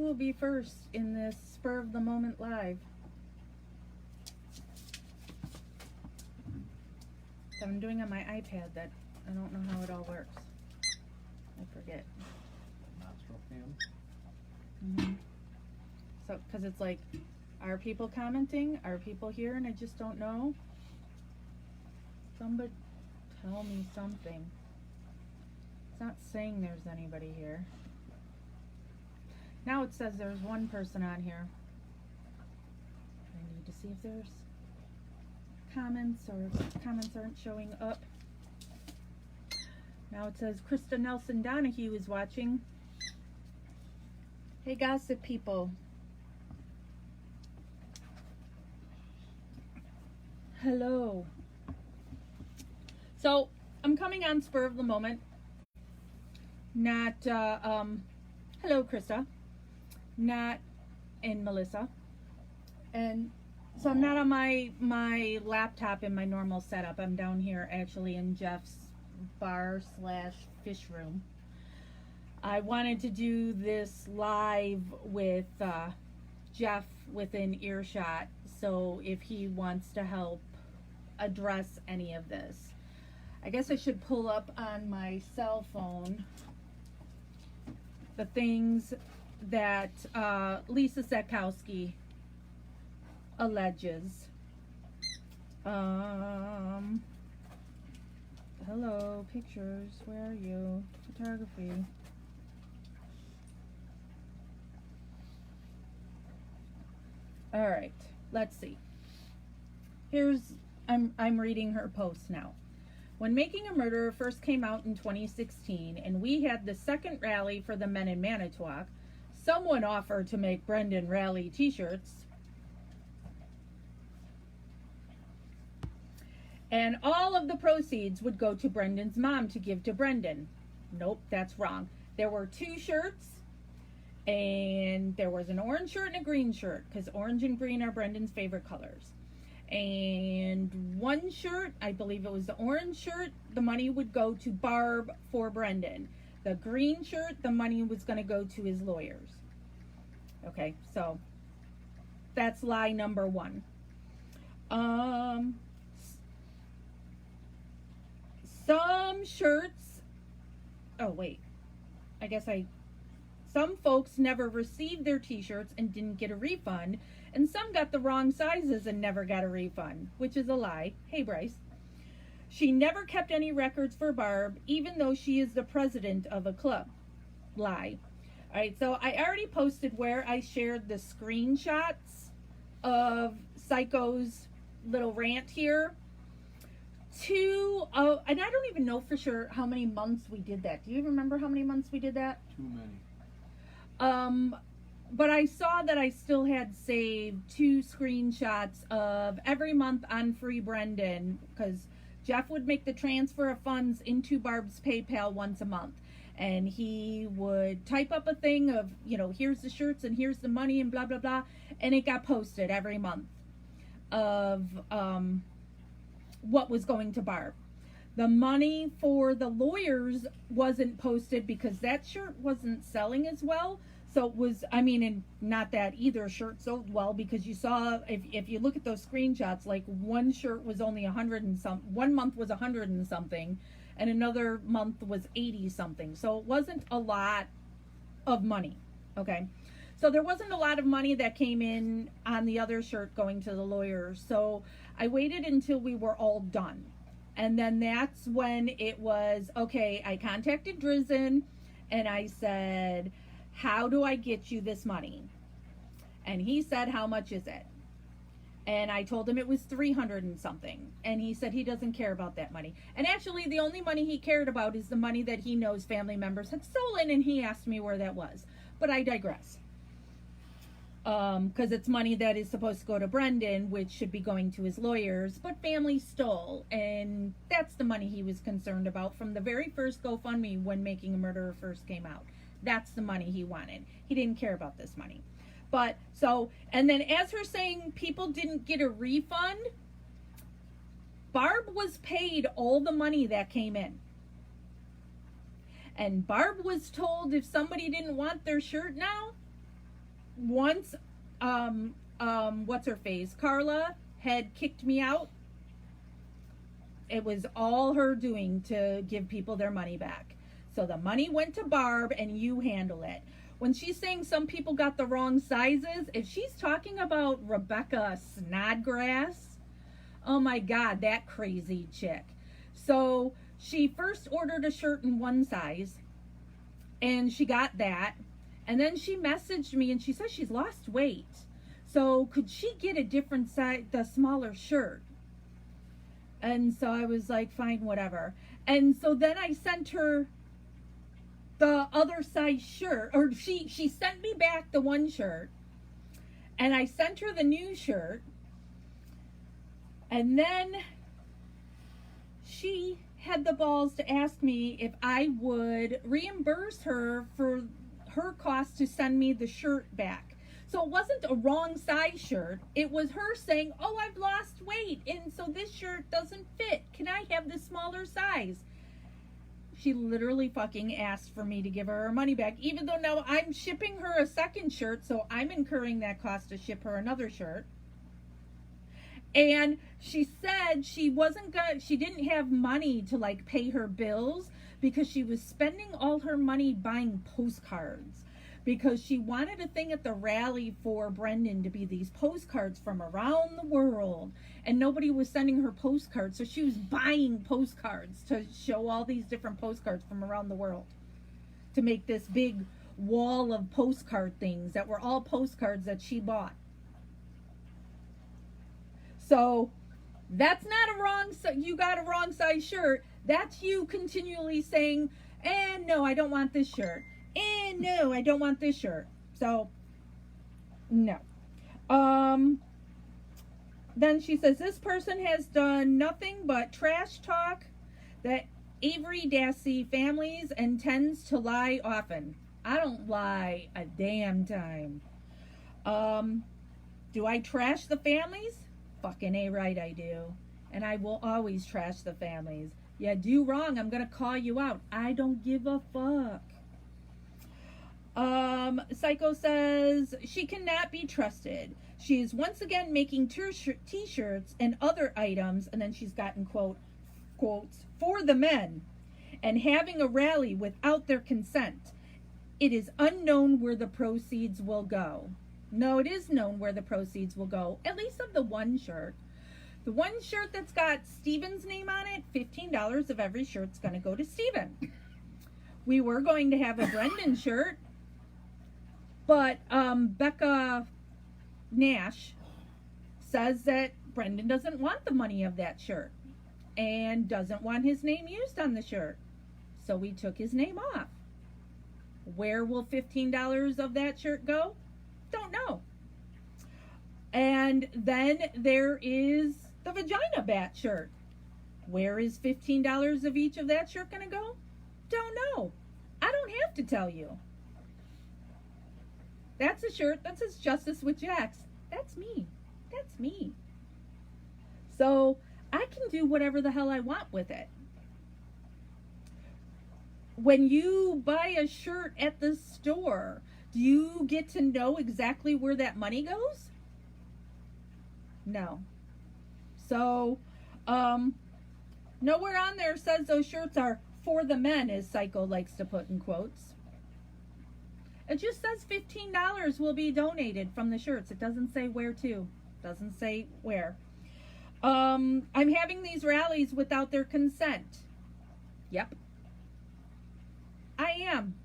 who will be first in this spur of the moment live. I'm doing on my iPad that I don't know how it all works. I forget. Nostril cam. So, because it's like, are people commenting? Are people here? And I just don't know. Somebody tell me something. It's not saying there's anybody here. Now it says there's one person on here. I need to see if there's comments or comments aren't showing up. Now it says Krista Nelson Donahue is watching. Hey, gossip people. Hello. So I'm coming on spur of the moment. Not, hello, Krista. Not in Melissa. And so I'm not on my laptop in my normal setup. I'm down here actually in Jeff's bar/fish room. I wanted to do this live with Jeff within earshot, so if he wants to help address any of this. I guess I should pull up on my cell phone the things that Lisa Sekowski alleges. Hello, pictures, where are you? Photography. All right, let's see. I'm reading her post now. When Making a Murderer first came out in 2016 and we had the second rally for the men in Manitowoc, someone offered to make Brendan rally t-shirts. And all of the proceeds would go to Brendan's mom to give to Brendan. Nope, that's wrong. There were 2 shirts, and there was an orange shirt and a green shirt, because orange and green are Brendan's favorite colors. And one shirt, I believe it was the orange shirt, the money would go to Barb for Brendan. The green shirt, the money was going to go to his lawyers. Okay, so that's lie number 1. Some shirts, some folks never received their t-shirts and didn't get a refund, and some got the wrong sizes and never got a refund, which is a lie. Hey, Bryce. She never kept any records for Barb, even though she is the president of a club. Lie. All right, so I already posted where I shared the screenshots of Szycho's little rant here. And I don't even know for sure how many months we did that. Do you remember how many months we did that? Too many. But I saw that I still had saved 2 screenshots of every month on Free Brendan, because Jeff would make the transfer of funds into Barb's PayPal once a month. And he would type up a thing of, here's the shirts and here's the money and blah, blah, blah. And it got posted every month of what was going to Barb. The money for the lawyers wasn't posted because that shirt wasn't selling as well. So it was, and not that either shirt sold well, because you saw, if you look at those screenshots, like one shirt was only 100 and some, one month was 100 and something, and another month was 80 something. So it wasn't a lot of money. Okay. So there wasn't a lot of money that came in on the other shirt going to the lawyers. So I waited until we were all done. And then that's when it was, okay, I contacted Drizzen and I said, how do I get you this money? And he said, how much is it? And I told him it was 300 and something. And he said he doesn't care about that money. And actually, the only money he cared about is the money that he knows family members had stolen. And he asked me where that was. But I digress. Because it's money that is supposed to go to Brendan, which should be going to his lawyers, but family stole. And that's the money he was concerned about from the very first GoFundMe when Making a Murderer first came out. That's the money he wanted. He didn't care about this money. But so, and then as her saying people didn't get a refund, Barb was paid all the money that came in. And Barb was told if somebody didn't want their shirt now, once, what's her face? Carla had kicked me out. It was all her doing to give people their money back. So the money went to Barb and you handle it. When she's saying some people got the wrong sizes, if she's talking about Rebecca Snodgrass, oh my God, that crazy chick. So she first ordered a shirt in one size and she got that. And then she messaged me and she says she's lost weight. So could she get a different size, the smaller shirt? And so I was like, fine, whatever. And so then I sent her the other size shirt, or she sent me back the one shirt, and I sent her the new shirt, and then she had the balls to ask me if I would reimburse her for her cost to send me the shirt back. So it wasn't a wrong size shirt. It was her saying, oh, I've lost weight, and so this shirt doesn't fit. Can I have the smaller size? She literally fucking asked for me to give her her money back, even though now I'm shipping her a second shirt, so I'm incurring that cost to ship her another shirt. And she said she didn't have money to like pay her bills because she was spending all her money buying postcards. Because she wanted a thing at the rally for Brendan to be these postcards from around the world. And nobody was sending her postcards. So she was buying postcards to show all these different postcards from around the world. To make this big wall of postcard things that were all postcards that she bought. So that's not a wrong, you got a wrong size shirt. That's you continually saying, no, I don't want this shirt. And no, I don't want this shirt. So, no. Then she says, this person has done nothing but trash talk the Avery Dassey families and tends to lie often. I don't lie a damn time. Do I trash the families? Fucking A right I do. And I will always trash the families. You do wrong, I'm going to call you out. I don't give a fuck. Szycho says she cannot be trusted. She is once again making t-shirts and other items, and then she's gotten quotes for the men, and having a rally without their consent. It is unknown where the proceeds will go. No, it is known where the proceeds will go, at least of the one shirt. The one shirt that's got Steven's name on it, $15 of every shirt's going to go to Steven. We were going to have a Brendan shirt, but Becca Nash says that Brendan doesn't want the money of that shirt and doesn't want his name used on the shirt. So we took his name off. Where will $15 of that shirt go? Don't know. And then there is the vagina bat shirt. Where is $15 of each of that shirt going to go? Don't know. I don't have to tell you. That's a shirt that says Justice with Jax. That's me. That's me. So I can do whatever the hell I want with it. When you buy a shirt at the store, do you get to know exactly where that money goes? No. So, nowhere on there says those shirts are for the men, as Szycho likes to put in quotes. It just says $15 will be donated from the shirts. It doesn't say where to. Doesn't say where. I'm having these rallies without their consent. Yep. I am.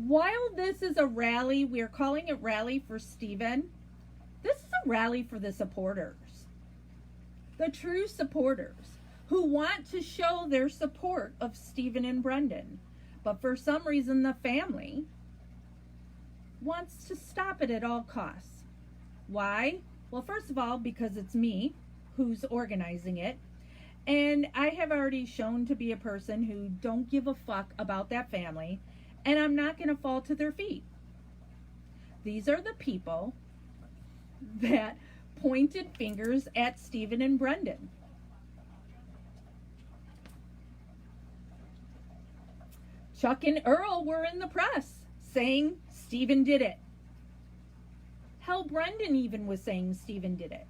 While this is a rally, we're calling it Rally for Steven. This is a rally for the supporters. The true supporters who want to show their support of Steven and Brendan. But for some reason, the family wants to stop it at all costs. Why? Well, first of all, because it's me who's organizing it. And I have already shown to be a person who don't give a fuck about that family. And I'm not going to fall to their feet. These are the people that pointed fingers at Steven and Brendan. Chuck and Earl were in the press saying Steven did it. Hell, Brendan even was saying Steven did it.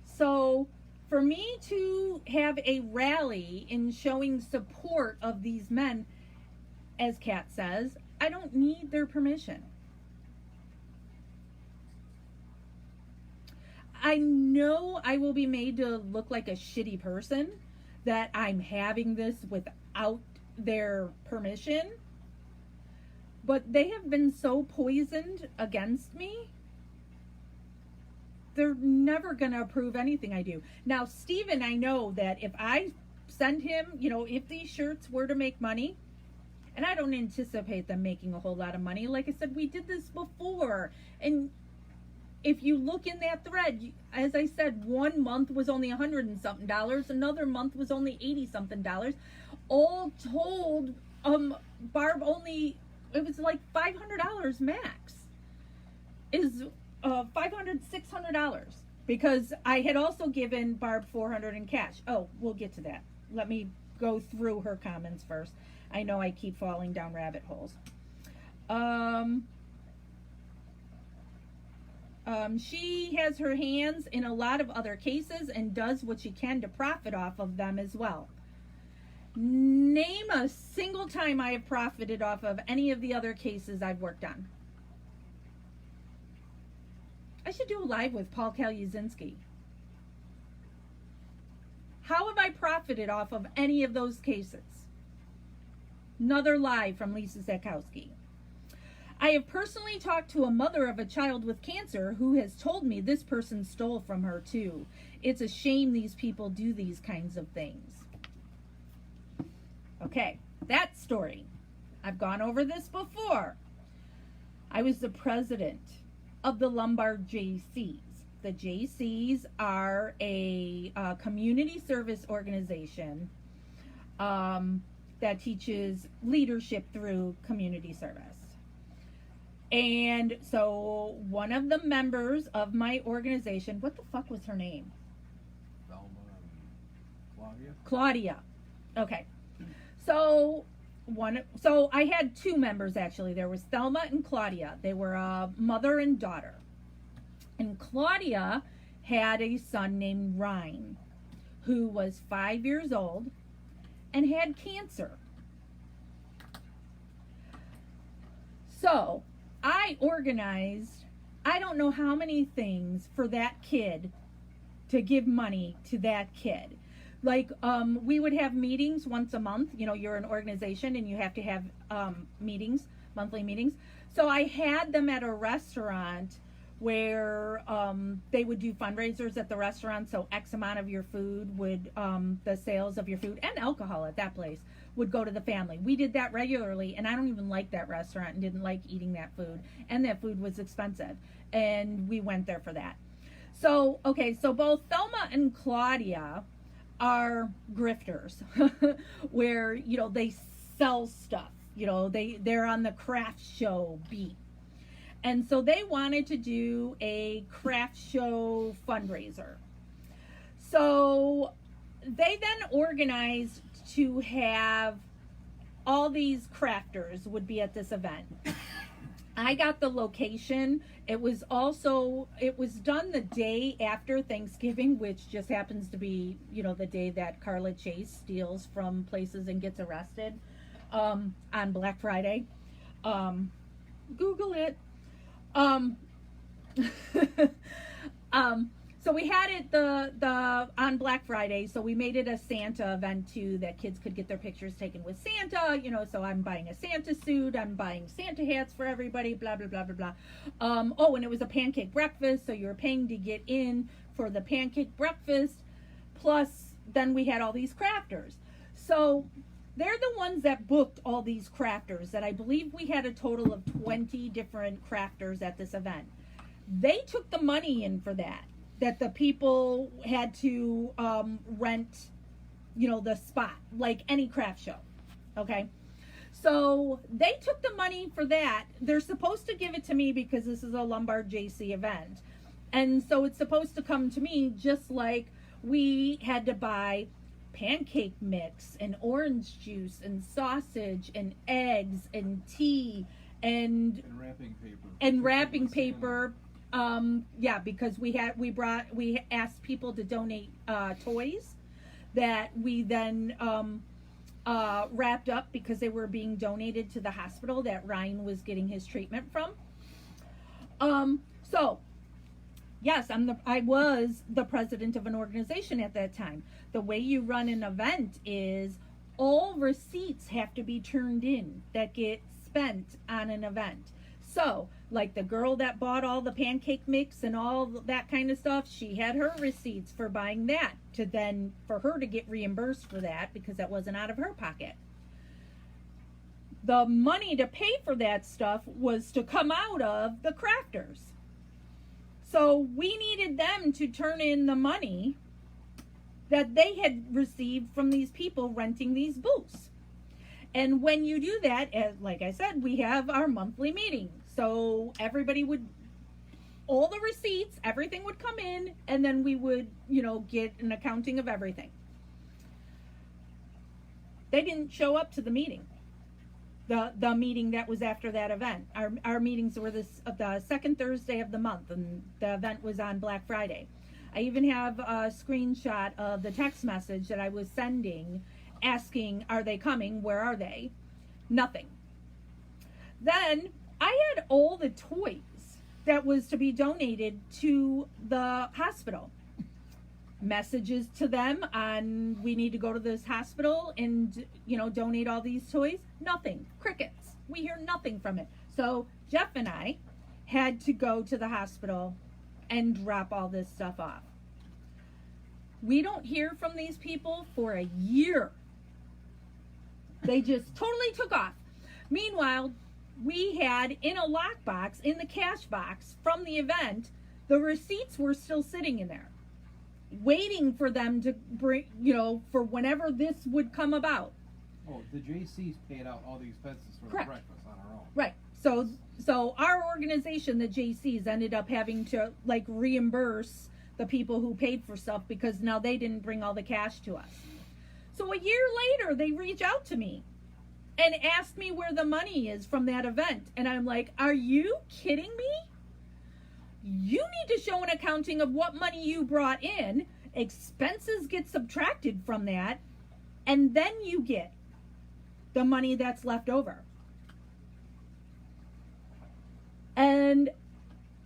So for me to have a rally in showing support of these men, as Kat says, I don't need their permission. I know I will be made to look like a shitty person, that I'm having this without their permission, but they have been so poisoned against me, they're never going to approve anything I do. Now, Steven, I know that if I send him, if these shirts were to make money, and I don't anticipate them making a whole lot of money. Like I said, we did this before. And if you look in that thread, as I said, 1 month was only $100 and something. Another month was only $80 something. All told, Barb only, it was like $500 max. Is $500, $600. Because I had also given Barb $400 in cash. Oh, we'll get to that. Let me go through her comments first. I know I keep falling down rabbit holes. She has her hands in a lot of other cases and does what she can to profit off of them as well. Name a single time I have profited off of any of the other cases I've worked on. I should do a live with Paul Kalyazinski. How have I profited off of any of those cases? Another live from Lisa Zakowski. I have personally talked to a mother of a child with cancer who has told me this person stole from her too. It's a shame these people do these kinds of things. Okay, that story. I've gone over this before. I was the president of the Lombard JCs. The JCs are a community service organization that teaches leadership through community service. And so one of the members of my organization, what the fuck was her name? Velma and Claudia? Claudia. Okay. So I had two members actually. There was Thelma and Claudia. They were a mother and daughter. And Claudia had a son named Ryan, who was 5 years old and had cancer. So I organized, I don't know how many things for that kid to give money to that kid. Like, we would have meetings once a month. You're an organization and you have to have meetings, monthly meetings. So I had them at a restaurant where they would do fundraisers at the restaurant. So X amount of your food would, the sales of your food and alcohol at that place would go to the family. We did that regularly, and I don't even like that restaurant and didn't like eating that food. And that food was expensive, and we went there for that. So, okay, so both Thelma and Claudia are grifters where, they sell stuff. They're on the craft show beat. And so they wanted to do a craft show fundraiser. So they then organized to have all these crafters would be at this event. I got the location. It was done the day after Thanksgiving, which just happens to be, the day that Carla Chase steals from places and gets arrested, on Black Friday. Google it. So we had it on Black Friday, so we made it a Santa event too, that kids could get their pictures taken with Santa, so I'm buying a Santa suit, I'm buying Santa hats for everybody, blah, blah, blah, blah, blah. Oh, and it was a pancake breakfast, so you were paying to get in for the pancake breakfast, plus then we had all these crafters. So they're the ones that booked all these crafters, that I believe we had a total of 20 different crafters at this event. They took the money in for that the people had to rent, the spot, like any craft show, okay? So they took the money for that. They're supposed to give it to me because this is a Lombard JC event. And so it's supposed to come to me, just like we had to buy pancake mix and orange juice and sausage and eggs and tea and wrapping paper. And wrapping paper. Because we asked people to donate toys that we then wrapped up because they were being donated to the hospital that Ryan was getting his treatment from. So yes, I was the president of an organization at that time. The way you run an event is all receipts have to be turned in that get spent on an event. So, like the girl that bought all the pancake mix and all that kind of stuff, she had her receipts for buying that for her to get reimbursed for that because that wasn't out of her pocket. The money to pay for that stuff was to come out of the crafters. So we needed them to turn in the money that they had received from these people renting these booths. And when you do that, like I said, we have our monthly meeting. So everybody all the receipts, everything would come in, and then we would, get an accounting of everything. They didn't show up to the meeting. The meeting that was after that event. Our meetings were the second Thursday of the month, and the event was on Black Friday. I even have a screenshot of the text message that I was sending asking, are they coming? Where are they? Nothing. Then I had all the toys that was to be donated to the hospital. Messages to them on, we need to go to this hospital and, donate all these toys. Nothing. Crickets. We hear nothing from it. So Jeff and I had to go to the hospital and drop all this stuff off. We don't hear from these people for a year. They just totally took off. Meanwhile, we had in a lockbox, in the cash box from the event, the receipts were still sitting in there, waiting for them to bring, for whenever this would come about. Oh, the JCs paid out all the expenses for Correct. the breakfast on our own. Right. So our organization, the JCs, ended up having to reimburse the people who paid for stuff because now they didn't bring all the cash to us. So a year later, they reach out to me and ask me where the money is from that event. And I'm like, are you kidding me? You need to show an accounting of what money you brought in. Expenses get subtracted from that. And then you get the money that's left over. And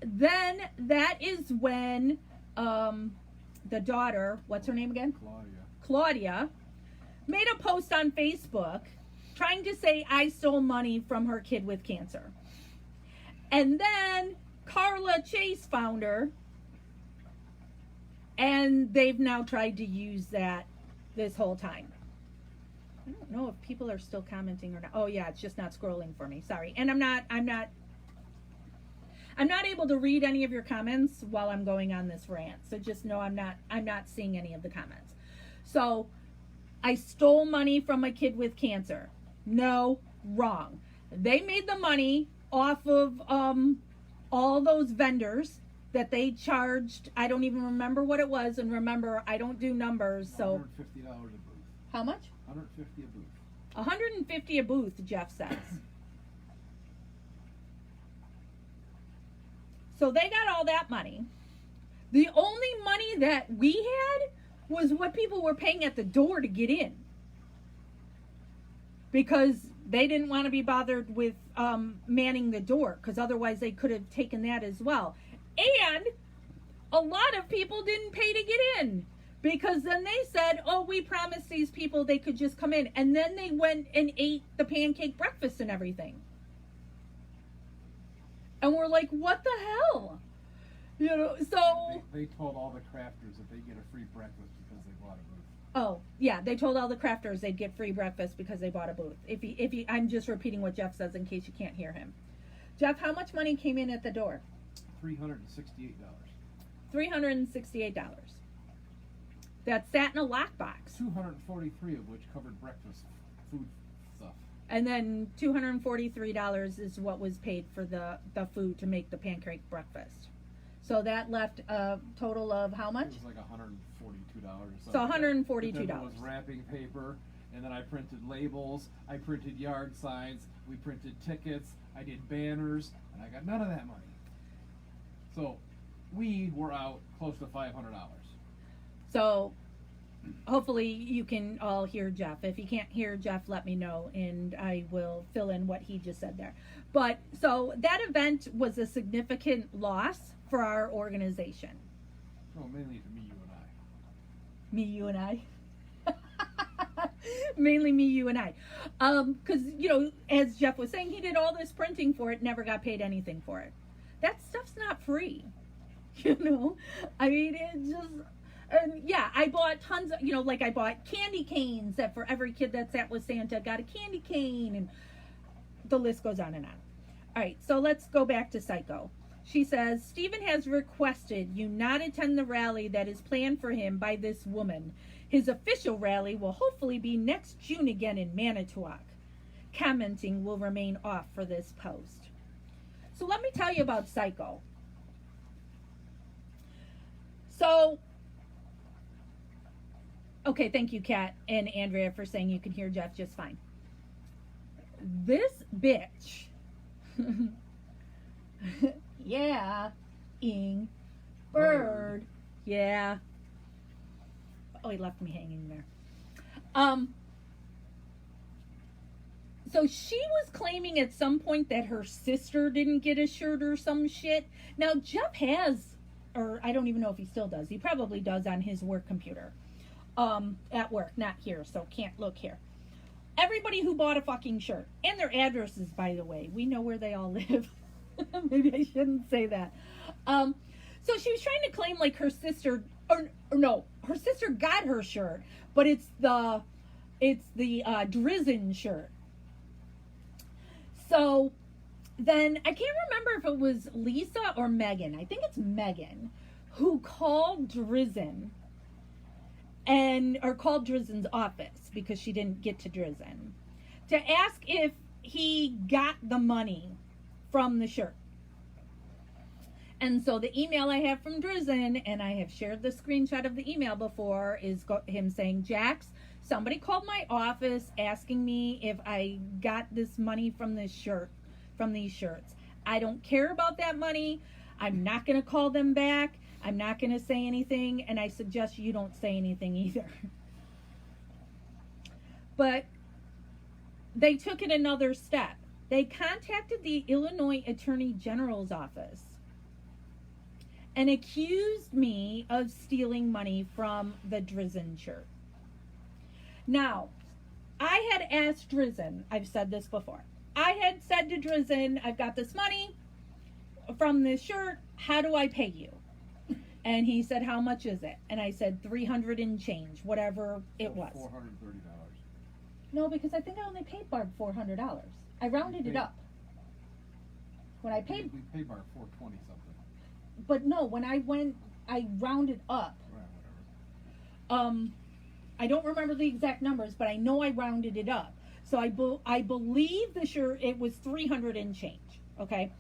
then that is when the daughter, what's her name again? Claudia, made a post on Facebook trying to say I stole money from her kid with cancer. And then Carla Chase found her, and they've now tried to use that this whole time. I don't know if people are still commenting or not. Oh yeah, it's just not scrolling for me. Sorry. And I'm not able to read any of your comments while I'm going on this rant. So just know I'm not seeing any of the comments. So I stole money from a kid with cancer. No, wrong. They made the money off of all those vendors that they charged. I don't even remember what it was, and remember, I don't do numbers, so $150 a booth. How much? $150 a booth. $150 a booth, Jeff says. So they got all that money. The only money that we had was what people were paying at the door to get in, because they didn't want to be bothered with manning the door, because otherwise they could have taken that as well. And a lot of people didn't pay to get in, because then they said, oh, we promised these people they could just come in, and then they went and ate the pancake breakfast and everything. And we're like, what the hell? So they told all the crafters that they get a free breakfast because they bought a booth. Oh, yeah, they told all the crafters they'd get free breakfast because they bought a booth. I'm just repeating what Jeff says in case you can't hear him. Jeff, how much money came in at the door? $368. $368. That sat in a lockbox. $243 of which covered breakfast food stuff. And then $243 is what was paid for the food to make the pancake breakfast. So that left a total of how much? It was like $142 or something. So $142. But then it was wrapping paper, and then I printed labels, I printed yard signs, we printed tickets, I did banners, and I got none of that money. So we were out close to $500. So hopefully you can all hear Jeff. If you can't hear Jeff, let me know, and I will fill in what he just said there. But so that event was a significant loss for our organization. No, mainly to me, you and I. Me, you, and I. Mainly me, you, and I. Because, you know, as Jeff was saying, he did all this printing for it, never got paid anything for it. That stuff's not free. You know? I mean, it just... And yeah, I bought tons of, you know, like I bought candy canes that for every kid that sat with Santa got a candy cane, and the list goes on and on. All right, so let's go back to Szycho. She says, Stephen has requested you not attend the rally that is planned for him by this woman. His official rally will hopefully be next June again in Manitowoc. Commenting will remain off for this post. So let me tell you about Szycho. So, okay, thank you, Kat and Andrea, for saying you can hear Jeff just fine. This bitch... Yeah, Ing Bird. Yeah. Oh, he left me hanging there. So she was claiming at some point that her sister didn't get a shirt or some shit. Now Jeff has, or I don't even know if he still does. He probably does on his work computer. At work, not here, so can't look here. Everybody who bought a fucking shirt, and their addresses, by the way, we know where they all live. Maybe I shouldn't say that. So she was trying to claim like her sister, or no, her sister got her shirt, but it's the Drizzen shirt. So then I can't remember if it was Lisa or Megan. I think it's Megan who called Drizzen or called Drizzen's office because she didn't get to Drizzen to ask if he got the money from the shirt. And so the email I have from Drizzen, and I have shared the screenshot of the email before, is him saying, Jax, somebody called my office asking me if I got this money from this shirt, from these shirts. I don't care about that money. I'm not going to call them back. I'm not going to say anything, and I suggest you don't say anything either. But they took it another step. They contacted the Illinois Attorney General's office and accused me of stealing money from the Drizzen shirt. Now, I had asked Drizzen, I've said this before, I had said to Drizzen, I've got this money from this shirt, how do I pay you? And he said, how much is it? And I said, 300 and change, whatever it was. $430. No, because I think I only paid Barb $400. I rounded it up. When I paid... We paid Barb $420 something. But no, when I went, I rounded up. Right, whatever. I don't remember the exact numbers, but I know I rounded it up. So I believe the shirt, it was 300 and change, okay?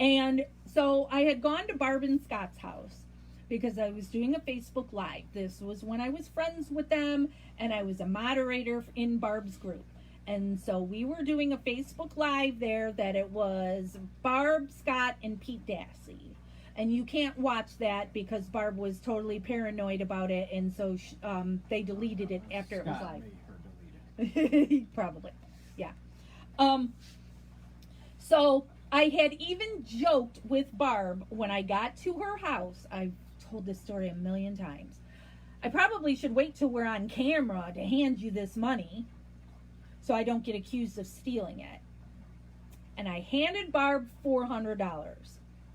And so I had gone to Barb and Scott's house because I was doing a Facebook Live. This was when I was friends with them, and I was a moderator in Barb's group. And so we were doing a Facebook Live there that it was Barb, Scott, and Pete Dassey. And you can't watch that because Barb was totally paranoid about it, and so they deleted it after it was live. Made her delete it. Probably, yeah. So I had even joked with Barb when I got to her house. I've told this story a million times. I probably should wait till we're on camera to hand you this money so I don't get accused of stealing it. And I handed Barb $400.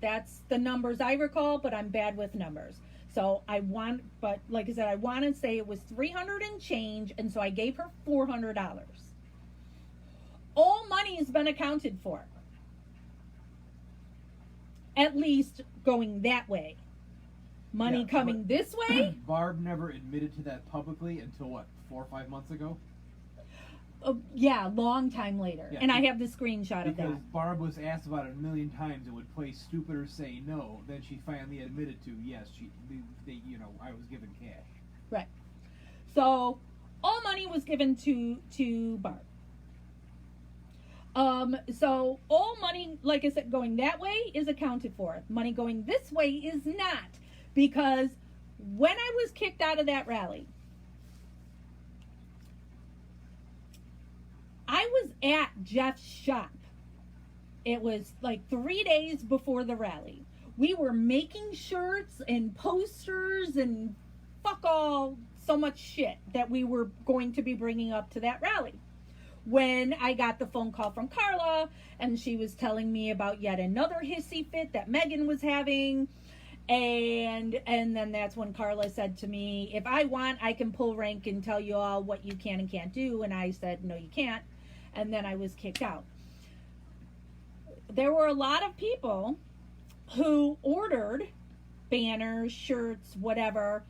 That's the numbers I recall, but I'm bad with numbers. So but like I said, I want to say it was 300 and change, and so I gave her $400. All money has been accounted for. At least going that way. Money coming this way. Barb never admitted to that publicly until what, 4 or 5 months ago? Yeah, long time later. Yeah, and I have the screenshot of because that. Barb was asked about it a million times and would play stupid or say no. Then she finally admitted to yes, I was given cash. Right. So all money was given to Barb. So all money, like I said, going that way is accounted for. Money going this way is not, because when I was kicked out of that rally, I was at Jeff's shop. It was like 3 days before the rally. We were making shirts and posters and fuck all, so much shit that we were going to be bringing up to that rally. When I got the phone call from Carla, and she was telling me about yet another hissy fit that Megan was having, and then that's when Carla said to me, if I want, I can pull rank and tell you all what you can and can't do. And I said, no, you can't. And then I was kicked out. There were a lot of people who ordered banners, shirts, whatever,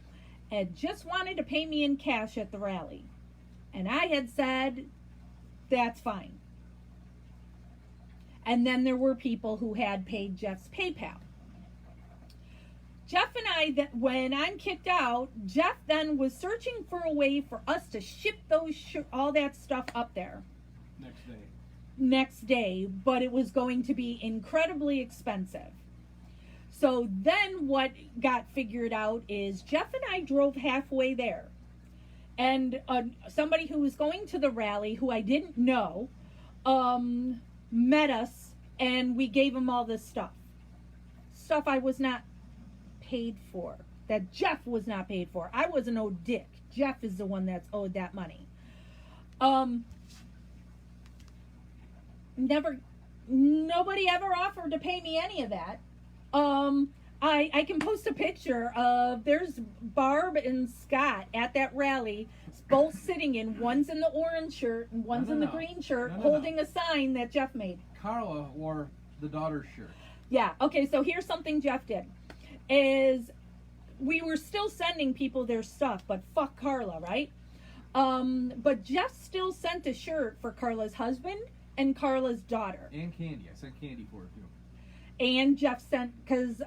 and just wanted to pay me in cash at the rally. And I had said, that's fine. And then there were people who had paid Jeff's PayPal. Jeff and I, when I'm kicked out, Jeff then was searching for a way for us to ship all that stuff up there. Next day, but it was going to be incredibly expensive. So then what got figured out is Jeff and I drove halfway there. And somebody who was going to the rally, who I didn't know, met us, and we gave him all this stuff. Stuff I was not paid for. That Jeff was not paid for. I wasn't owed dick. Jeff is the one that's owed that money. Nobody ever offered to pay me any of that. I can post a picture of, there's Barb and Scott at that rally, both sitting in, one's in the orange shirt and one's in the green shirt, holding a sign that Jeff made. Carla wore the daughter's shirt. Yeah, okay, so here's something Jeff did, is we were still sending people their stuff, but fuck Carla, right? But Jeff still sent a shirt for Carla's husband and Carla's daughter. And candy. I sent candy for it too. And Jeff sent, because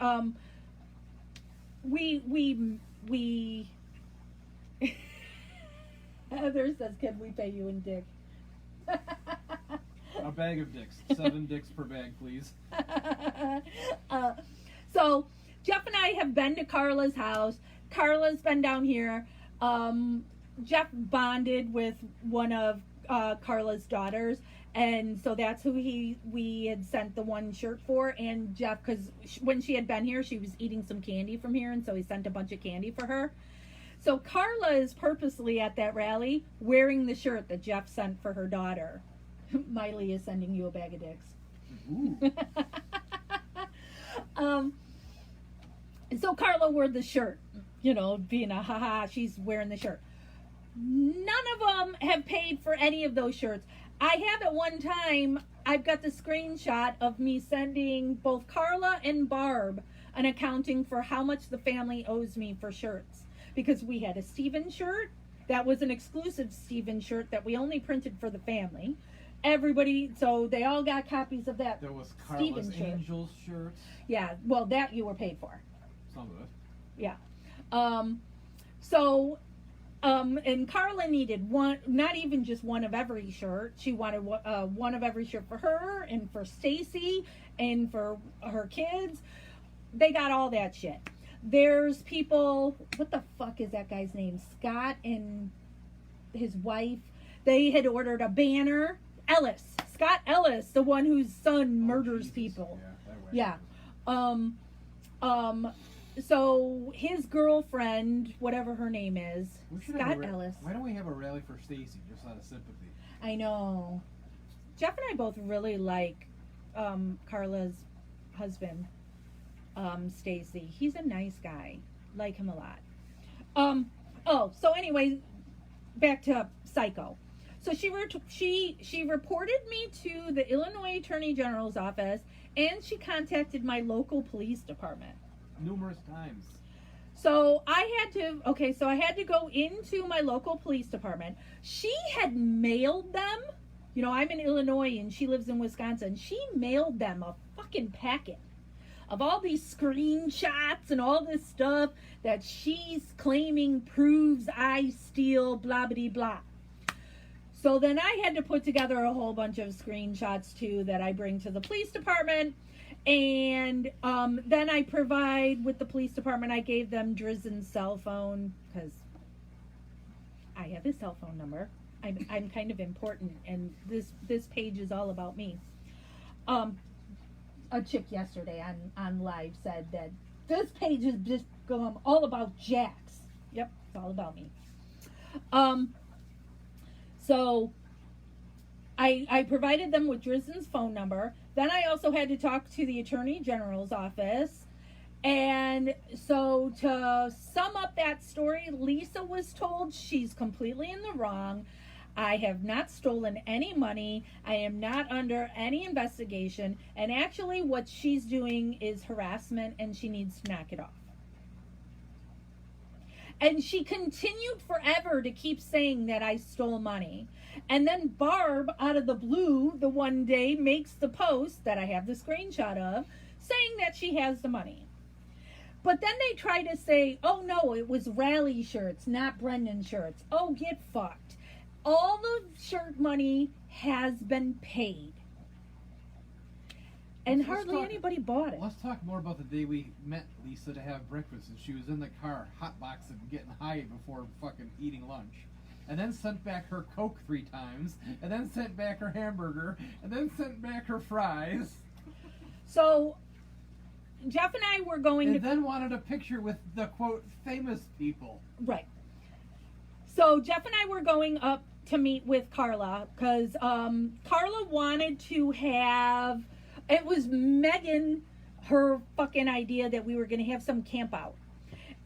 Heather says, can we pay you in dick? A bag of dicks. 7 dicks per bag, please. So Jeff and I have been to Carla's house. Carla's been down here. Jeff bonded with one of Carla's daughters, and so that's who we had sent the one shirt for. And Jeff, because when she had been here, she was eating some candy from here, and so he sent a bunch of candy for her. So Carla is purposely at that rally wearing the shirt that Jeff sent for her daughter. Miley is sending you a bag of dicks. Ooh. So Carla wore the shirt, being a haha, she's wearing the shirt. None of them have paid for any of those shirts. I have at one time, I've got the screenshot of me sending both Carla and Barb an accounting for how much the family owes me for shirts. Because we had a Steven shirt, that was an exclusive Steven shirt that we only printed for the family. Everybody, so they all got copies of that. There was Carla's Angels shirts. Yeah, well, that you were paid for. Some of it. Yeah. And Carla needed one, not even just one of every shirt. She wanted one of every shirt for her and for Stacy and for her kids. They got all that shit. There's people, what the fuck is that guy's name? Scott and his wife. They had ordered a banner. Scott Ellis, the one whose son murders people. Yeah. So his girlfriend, whatever her name is, Scott Ellis. Why don't we have a rally for Stacy, just out of sympathy? I know. Jeff and I both really like Carla's husband, Stacy. He's a nice guy. Like him a lot. So anyway, back to Szycho. So she reported me to the Illinois Attorney General's office, and she contacted my local police department. Numerous times. So I had to go into my local police department. She had mailed them. You know, I'm in Illinois and she lives in Wisconsin. She mailed them a fucking packet of all these screenshots and all this stuff that she's claiming proves I steal, blah, blah, blah. So then I had to put together a whole bunch of screenshots too that I bring to the police department. And then I provide with the police department, I gave them Drizzen's cell phone because I have his cell phone number. I'm kind of important, and this page is all about me. A chick yesterday on live said that this page is just all about Jax. Yep, it's all about me. So I provided them with Drizzen's phone number. Then I also had to talk to the Attorney General's office. And so to sum up that story, Lisa was told she's completely in the wrong. I have not stolen any money. I am not under any investigation. And actually what she's doing is harassment and she needs to knock it off. And she continued forever to keep saying that I stole money. And then Barb, out of the blue, the one day makes the post that I have the screenshot of, saying that she has the money. But then they try to say, oh no, it was Rally shirts, not Brendan shirts. Oh, get fucked. All the shirt money has been paid. And hardly anybody bought it. Let's talk more about the day we met Lisa to have breakfast, and she was in the car hotboxing, getting high before fucking eating lunch. And then sent back her Coke 3 times, and then sent back her hamburger, and then sent back her fries. So, Jeff and I were going and then wanted a picture with the, quote, famous people. Right. So, Jeff and I were going up to meet with Carla, because Carla wanted to have... It was Megan, her fucking idea that we were going to have some camp out.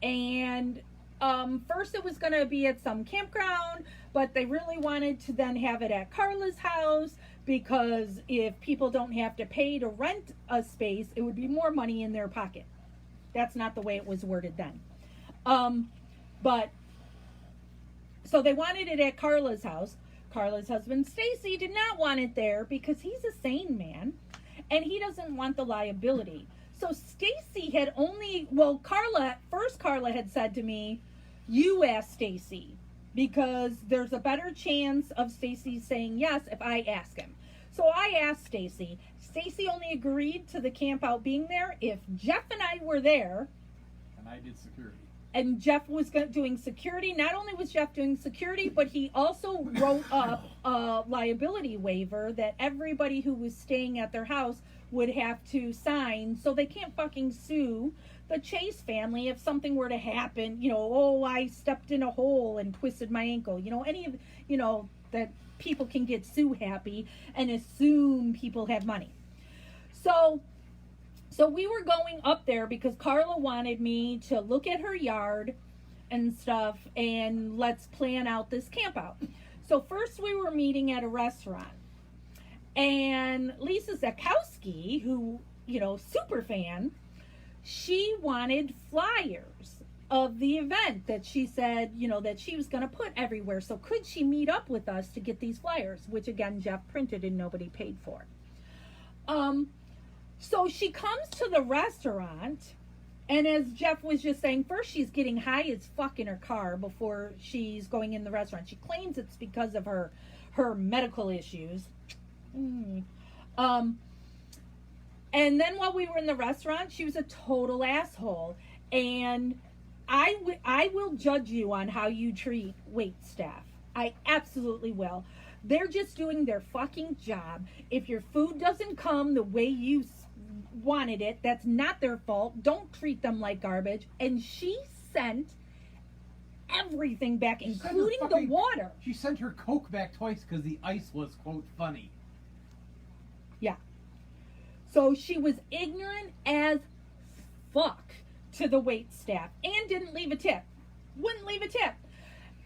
And first it was going to be at some campground, but they really wanted to then have it at Carla's house because if people don't have to pay to rent a space, it would be more money in their pocket. That's not the way it was worded then. But so they wanted it at Carla's house. Carla's husband, Stacy, did not want it there because he's a sane man. And he doesn't want the liability. So Stacy had Carla had said to me, you ask Stacy, because there's a better chance of Stacy saying yes if I ask him. So I asked Stacy. Stacy only agreed to the camp out being there if Jeff and I were there. And I did security. And Jeff was doing security. Not only was Jeff doing security, but he also wrote up a liability waiver that everybody who was staying at their house would have to sign so they can't fucking sue the Chase family if something were to happen. You know, oh, I stepped in a hole and twisted my ankle. You know, any of, you know, that people can get sue happy and assume people have money. So we were going up there because Carla wanted me to look at her yard and stuff and let's plan out this camp out. So first we were meeting at a restaurant. And Lisa Zakowski, who, you know, super fan, she wanted flyers of the event that she said, you know, that she was going to put everywhere. So could she meet up with us to get these flyers, which again, Jeff printed and nobody paid for. So she comes to the restaurant, and as Jeff was just saying, first she's getting high as fuck in her car before she's going in the restaurant. She claims it's because of her medical issues. And then while we were in the restaurant, she was a total asshole. And I will judge you on how you treat wait staff. I absolutely will. They're just doing their fucking job. If your food doesn't come the way you wanted it, that's not their fault. Don't treat them like garbage. And she sent everything back, including the water. She sent her Coke back twice because the ice was, quote, funny. Yeah. So she was ignorant as fuck to the wait staff and didn't leave a tip. Wouldn't leave a tip.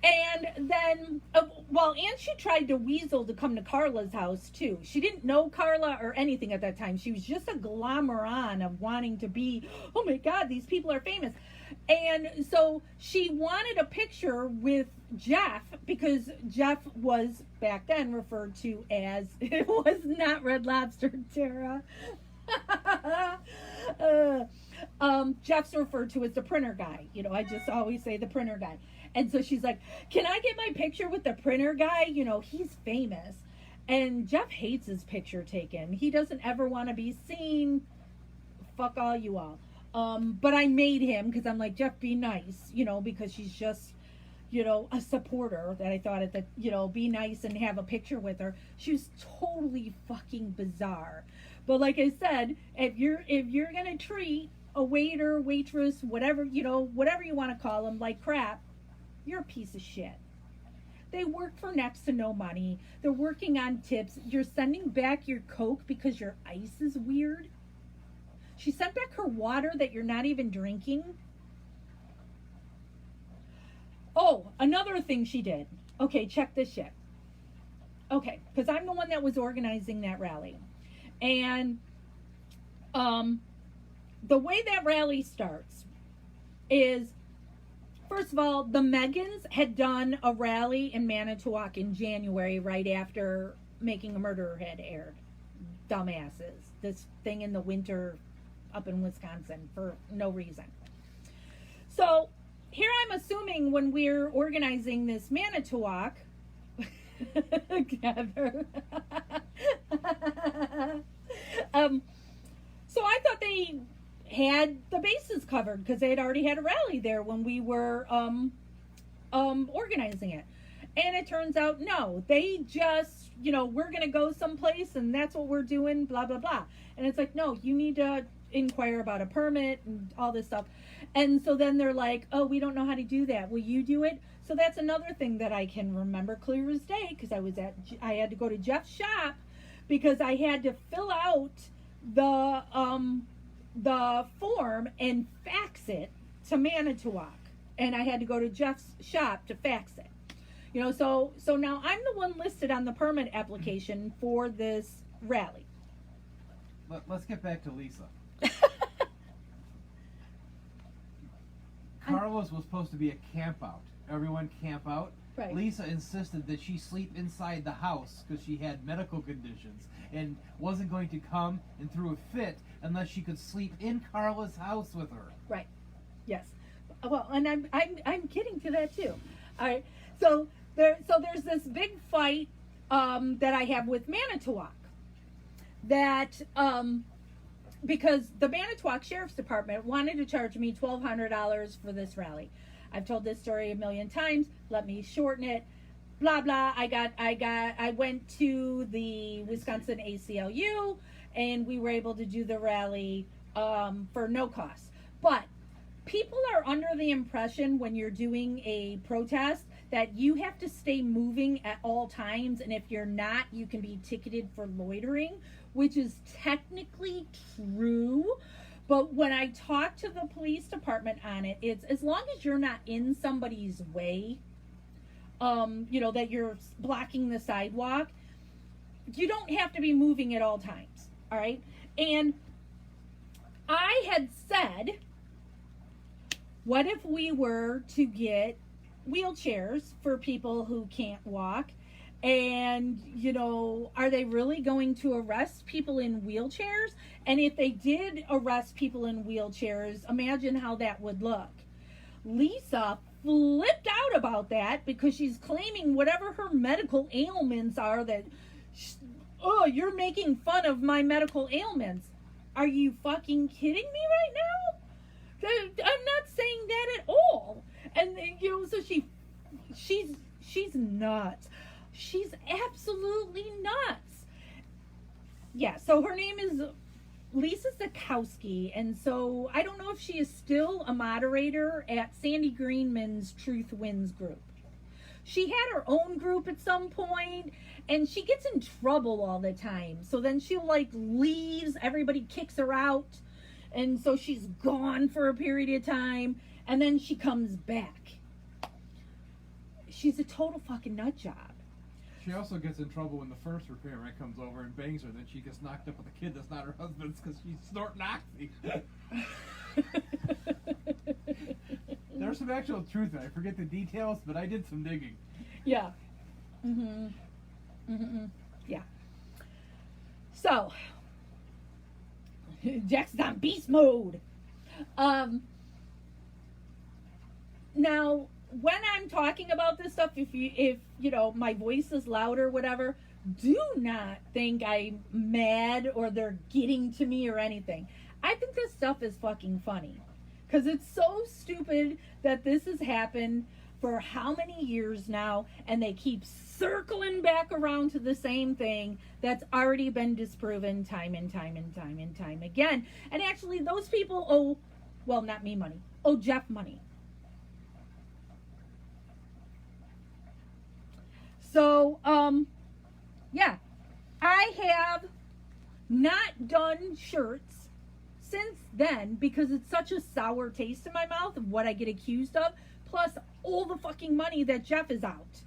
And then, and she tried to weasel to come to Carla's house too. She didn't know Carla or anything at that time. She was just a glamour-on of wanting to be, oh my God, these people are famous. And so she wanted a picture with Jeff because Jeff was back then referred to as, it was not Red Lobster, Tara. Jeff's referred to as the printer guy. You know, I just always say the printer guy. And so she's like, can I get my picture with the printer guy? You know, he's famous. And Jeff hates his picture taken. He doesn't ever want to be seen. Fuck all you all. But I made him because I'm like, Jeff, be nice, you know, because she's just, you know, a supporter that I thought at the, you know, be nice and have a picture with her. She was totally fucking bizarre. But like I said, if you're gonna treat a waiter, waitress, whatever, you know, whatever you want to call them, like crap, you're a piece of shit. They work for next to no money. They're working on tips. You're sending back your Coke because your ice is weird. She sent back her water that you're not even drinking. Oh, another thing she did. Okay, check this shit. Okay, because I'm the one that was organizing that rally. And the way that rally starts is, first of all, the Megans had done a rally in Manitowoc in January right after Making a Murderer had aired. Dumbasses. This thing in the winter up in Wisconsin for no reason. So here I'm assuming when we're organizing this Manitowoc together. So I thought they had the bases covered because they had already had a rally there when we were organizing it. And it turns out, no, they just, you know, we're going to go someplace and that's what we're doing, blah, blah, blah. And it's like, no, you need to inquire about a permit and all this stuff. And so then they're like, oh, we don't know how to do that. Will you do it? So that's another thing that I can remember clear as day because I had to go to Jeff's shop because I had to fill out the form and fax it to Manitowoc. And I had to go to Jeff's shop to fax it. You know, so now I'm the one listed on the permit application for this rally. Let's get back to Lisa. Carlos was supposed to be a camp out. Everyone camp out. Right. Lisa insisted that she sleep inside the house because she had medical conditions and wasn't going to come and threw a fit unless she could sleep in Carla's house with her. Right. Yes. Well, and I'm getting to that too. All right. So there's this big fight that I have with Manitowoc that because the Manitowoc Sheriff's Department wanted to charge me $1,200 for this rally. I've told this story a million times. Let me shorten it. Blah blah. I went to the Wisconsin ACLU and we were able to do the rally for no cost. But people are under the impression when you're doing a protest that you have to stay moving at all times, and if you're not, you can be ticketed for loitering, which is technically true. But when I talk to the police department on it, it's as long as you're not in somebody's way, you know, that you're blocking the sidewalk, you don't have to be moving at all times. All right. And I had said, what if we were to get wheelchairs for people who can't walk? And, you know, are they really going to arrest people in wheelchairs? And if they did arrest people in wheelchairs, imagine how that would look. Lisa flipped out about that because she's claiming whatever her medical ailments are that, oh, you're making fun of my medical ailments. Are you fucking kidding me right now? I'm not saying that at all. And, you know, so she's nuts. She's absolutely nuts. Yeah, so her name is Lisa Zakowski, and so I don't know if she is still a moderator at Sandy Greenman's Truth Wins group. She had her own group at some point, and she gets in trouble all the time. So then she like leaves, everybody kicks her out, and so she's gone for a period of time, and then she comes back. She's a total fucking nut job. She also gets in trouble when the first repairman comes over and bangs her. Then she gets knocked up with a kid that's not her husband's because she's snorting oxy. there's some actual truth in it. I forget the details, but I did some digging. Yeah. Yeah. So, Jack's on beast mode. Now, when I'm talking about this stuff, if you know my voice is loud or whatever, do not think I'm mad or they're getting to me or anything. I think this stuff is fucking funny because it's so stupid that this has happened for how many years now, and they keep circling back around to the same thing that's already been disproven time and time and time and time again. And actually, those people owe, well, not me money, owe Jeff money. So, yeah, I have not done shirts since then because it's such a sour taste in my mouth of what I get accused of, plus all the fucking money that Jeff is out.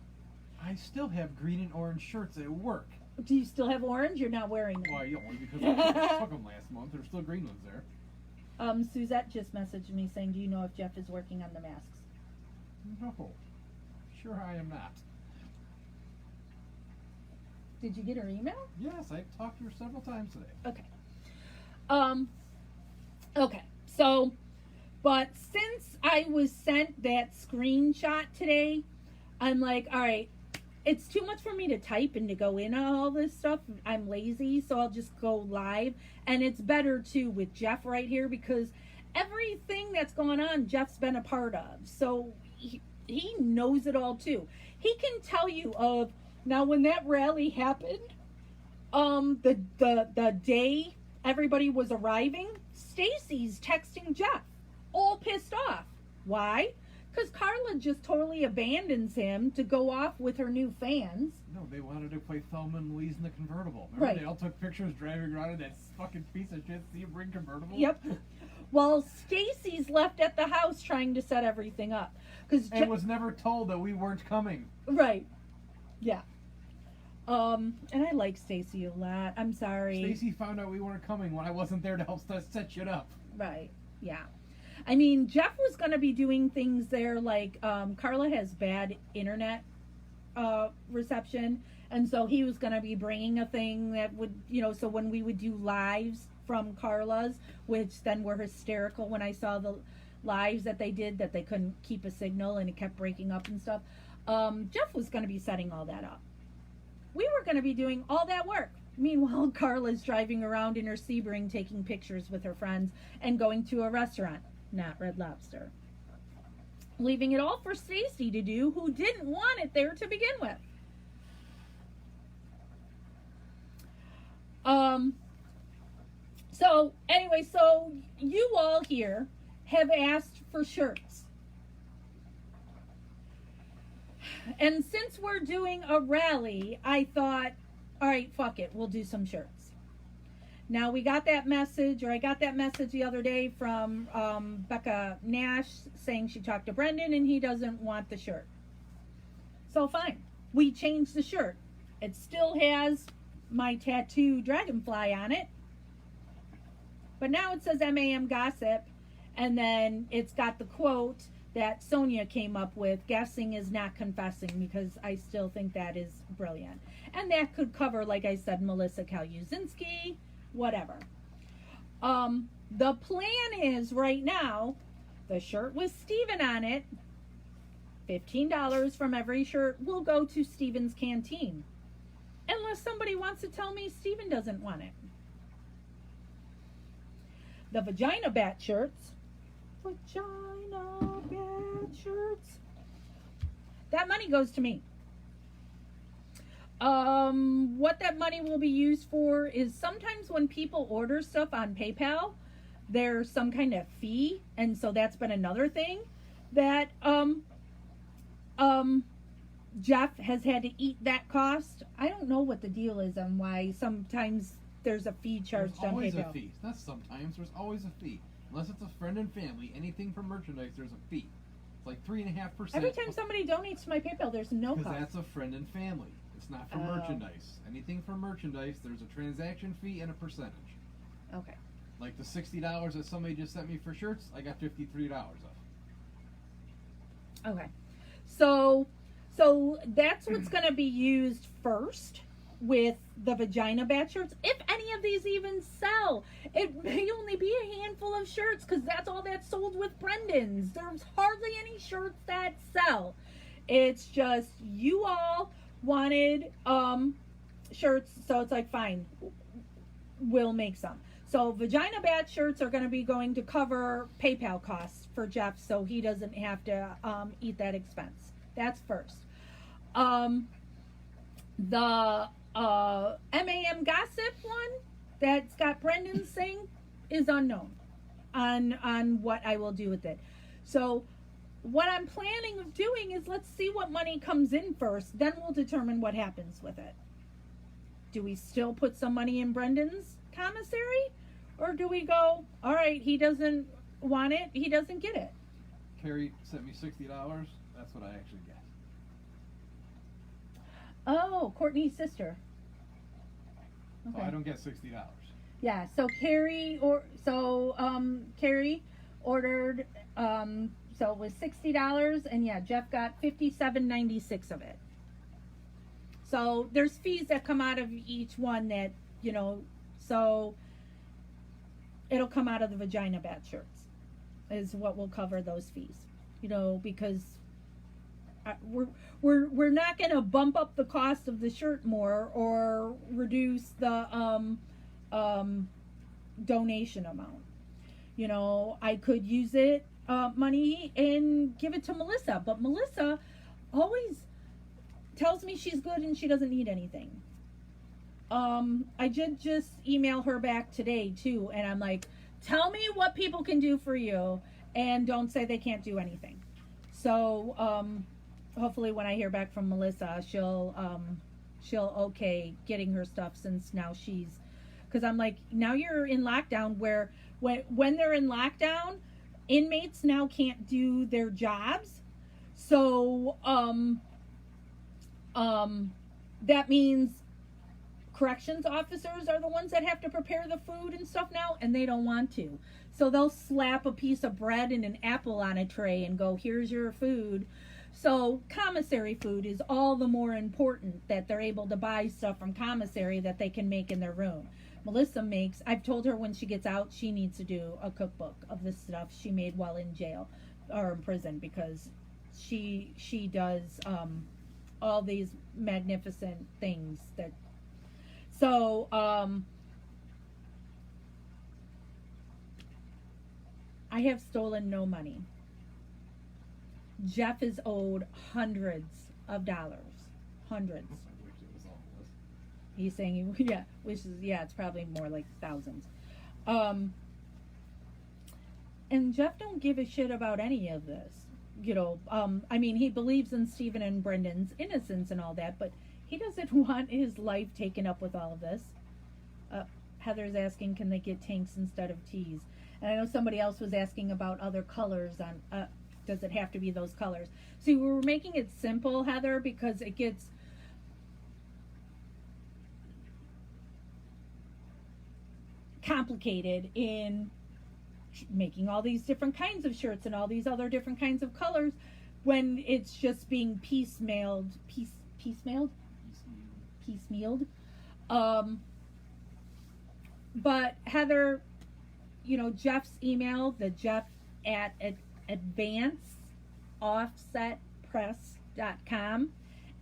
I still have green and orange shirts at work. Do you still have orange? You're not wearing them. Why, only because I took them last month. There's still green ones there. Suzette just messaged me saying, do you know if Jeff is working on the masks? No. Sure I am not. Did you get her email? Yes, I've talked to her several times today. Okay. Okay. So, but since I was sent that screenshot today, I'm like, all right, it's too much for me to type and to go in on all this stuff. I'm lazy, so I'll just go live. And it's better, too, with Jeff right here because everything that's going on, Jeff's been a part of. So he knows it all, too. He can tell you of, now when that rally happened, the day everybody was arriving, Stacy's texting Jeff, all pissed off. Why? Because Carla just totally abandons him to go off with her new fans. No, they wanted to play Thelma and Louise in the convertible. Remember, Right. They all took pictures driving around in that fucking piece of shit Sebring convertible? Yep. Well, Stacy's left at the house trying to set everything up. And was never told that we weren't coming. Right. Yeah. And I like Stacy a lot. I'm sorry. Stacy found out we weren't coming when I wasn't there to help set shit up. Right. Yeah. I mean, Jeff was going to be doing things there like Carla has bad internet reception. And so he was going to be bringing a thing that would, you know, so when we would do lives from Carla's, which then were hysterical when I saw the lives that they did, that they couldn't keep a signal and it kept breaking up and stuff. Jeff was going to be setting all that up. We were going to be doing all that work. Meanwhile, Carla's driving around in her Sebring taking pictures with her friends and going to a restaurant, not Red Lobster. Leaving it all for Stacy to do, who didn't want it there to begin with. So, anyway, so you all here have asked for shirts. And since we're doing a rally, I thought, all right, fuck it, we'll do some shirts. Now, we got that message, or I got that message the other day from Becca Nash saying she talked to Brendan and he doesn't want the shirt. So, fine. We changed the shirt. It still has my tattoo dragonfly on it. But now it says MAM Gossip, and then it's got the quote that Sonia came up with, guessing is not confessing, because I still think that is brilliant. And that could cover, like I said, Melissa Kaluzinski, whatever. The plan is right now, the shirt with Steven on it, $15 from every shirt will go to Steven's canteen. Unless somebody wants to tell me Steven doesn't want it. The Vagina Bat shirts, that money goes to me. What that money will be used for is sometimes when people order stuff on PayPal, there's some kind of fee, and so that's been another thing that Jeff has had to eat that cost. I don't know what the deal is on why sometimes there's a fee charged on PayPal. There's always a fee. Not sometimes. There's always a fee. Unless it's a friend and family, anything from merchandise, there's a fee. It's like 3.5%. Every time somebody donates to my PayPal, there's no cost. Because that's a friend and family. It's not for merchandise. Anything from merchandise, there's a transaction fee and a percentage. Okay. Like the $60 that somebody just sent me for shirts, I got $53 of. Okay. So that's what's going to be used first with the vagina bat shirts. If any of these even sell, it may only be a handful of shirts because that's all that's sold with Brendan's. There's hardly any shirts that sell. It's just you all wanted shirts, so it's like, fine, we'll make some. So vagina bat shirts are going to be going to cover PayPal costs for Jeff, so he doesn't have to eat that expense. That's first. The MAM gossip one that's got Brendan's thing is unknown on what I will do with it. So what I'm planning of doing is, let's see what money comes in first, then we'll determine what happens with it. Do we still put some money in Brendan's commissary, or do we go, all right, he doesn't want it, he doesn't get it? Carrie sent me $60. That's what I actually get. Oh, Courtney's sister. Okay. So I don't get $60. Yeah, so Carrie ordered so it was $60, and yeah, Jeff got $57.96 of it. So there's fees that come out of each one that, so it'll come out of the vagina bat shirts is what will cover those fees, because we're not going to bump up the cost of the shirt more or reduce the donation amount. I could use it money and give it to Melissa, but Melissa always tells me she's good and she doesn't need anything. I did just email her back today too, and I'm like, tell me what people can do for you and don't say they can't do anything. So hopefully when I hear back from Melissa, she'll okay getting her stuff, since now because I'm like, now you're in lockdown, where when they're in lockdown, inmates now can't do their jobs. So that means corrections officers are the ones that have to prepare the food and stuff now, and they don't want to. So they'll slap a piece of bread and an apple on a tray and go, here's your food. So commissary food is all the more important, that they're able to buy stuff from commissary that they can make in their room. Melissa makes, I've told her when she gets out, she needs to do a cookbook of the stuff she made while in jail or in prison, because she does all these magnificent things that, so I have stolen no money. Jeff is owed hundreds of dollars. Hundreds. He's saying, it's probably more like thousands. And Jeff don't give a shit about any of this. He believes in Stephen and Brendan's innocence and all that, but he doesn't want his life taken up with all of this. Heather's asking, can they get tanks instead of tees? And I know somebody else was asking about other colors on, does it have to be those colors? See, we're making it simple, Heather, because it gets complicated in making all these different kinds of shirts and all these other different kinds of colors when it's just being piecemealed. But Heather, Jeff's email, the Jeff at advanceoffsetpress.com,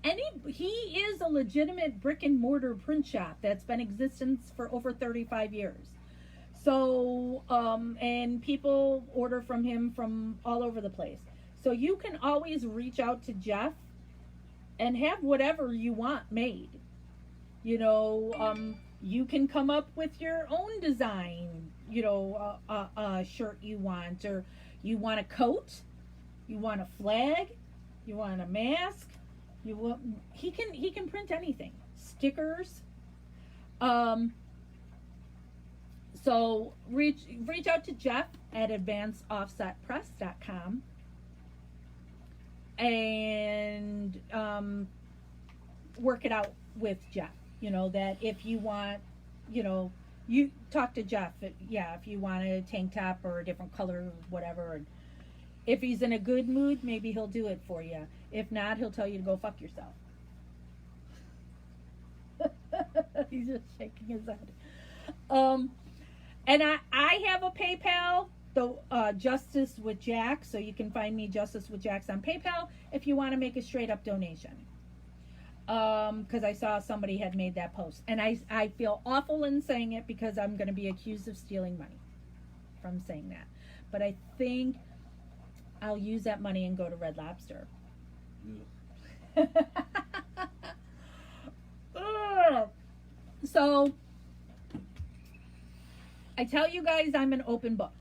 and he is a legitimate brick and mortar print shop that's been in existence for over 35 years. So, and people order from him from all over the place. So you can always reach out to Jeff and have whatever you want made. You can come up with your own design, a shirt you want, or you want a coat, you want a flag, you want a mask, he can print anything. Stickers. So reach out to Jeff at advanceoffsetpress.com and work it out with Jeff. That if you want, you talk to Jeff. If you want a tank top or a different color or whatever, and If he's in a good mood, maybe he'll do it for you. If not, he'll tell you to go fuck yourself. He's just shaking his head. And I have a PayPal, the Justice with Jack, so you can find me Justice with Jax on PayPal if you want to make a straight up donation. Because I saw somebody had made that post, and I feel awful in saying it because I'm going to be accused of stealing money from saying that. But I think I'll use that money and go to Red Lobster. So I tell you guys, I'm an open book.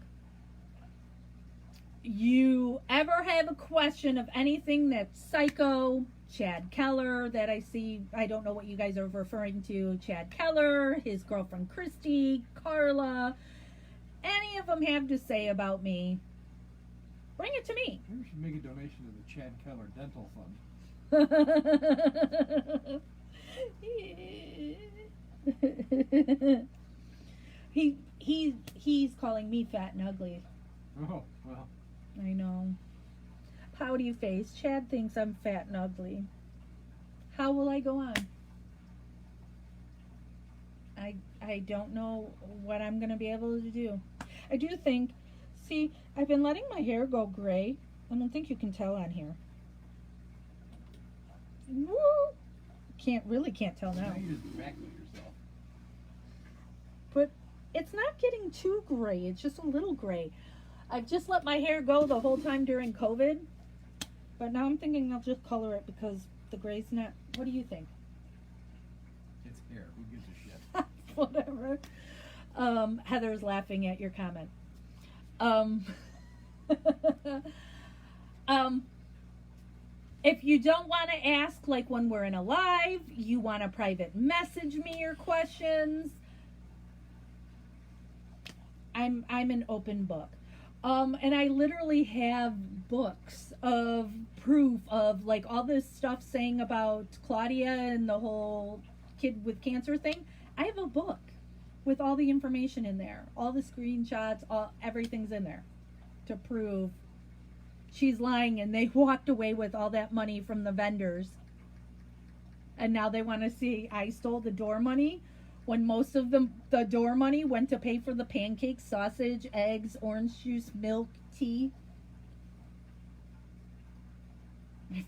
You ever have a question of anything that's Szycho, Chad Keller, that I see, I don't know what you guys are referring to, Chad Keller, his girlfriend Christy, Carla, any of them have to say about me, bring it to me. Maybe we should make a donation to the Chad Keller Dental Fund. He's calling me fat and ugly. Oh, well. I know. Pouty face. Chad thinks I'm fat and ugly. How will I go on? I don't know what I'm going to be able to do. I do think, see, I've been letting my hair go gray. I don't think you can tell on here. Woo! Can't tell now. Now you just vacuum yourself. But it's not getting too gray. It's just a little gray. I've just let my hair go the whole time during COVID. But now I'm thinking I'll just color it because the gray's not. What do you think? It's hair. Who gives a shit? Whatever. Heather's laughing at your comment. If you don't want to ask, like when we're in a live, you want to private message me your questions, I'm an open book. And I literally have books of proof of like all this stuff saying about Claudia and the whole kid with cancer thing. I have a book with all the information in there, all the screenshots, everything's in there to prove she's lying, and they walked away with all that money from the vendors. And now they want to see I stole the door money when most of the door money went to pay for the pancakes, sausage, eggs, orange juice, milk, tea.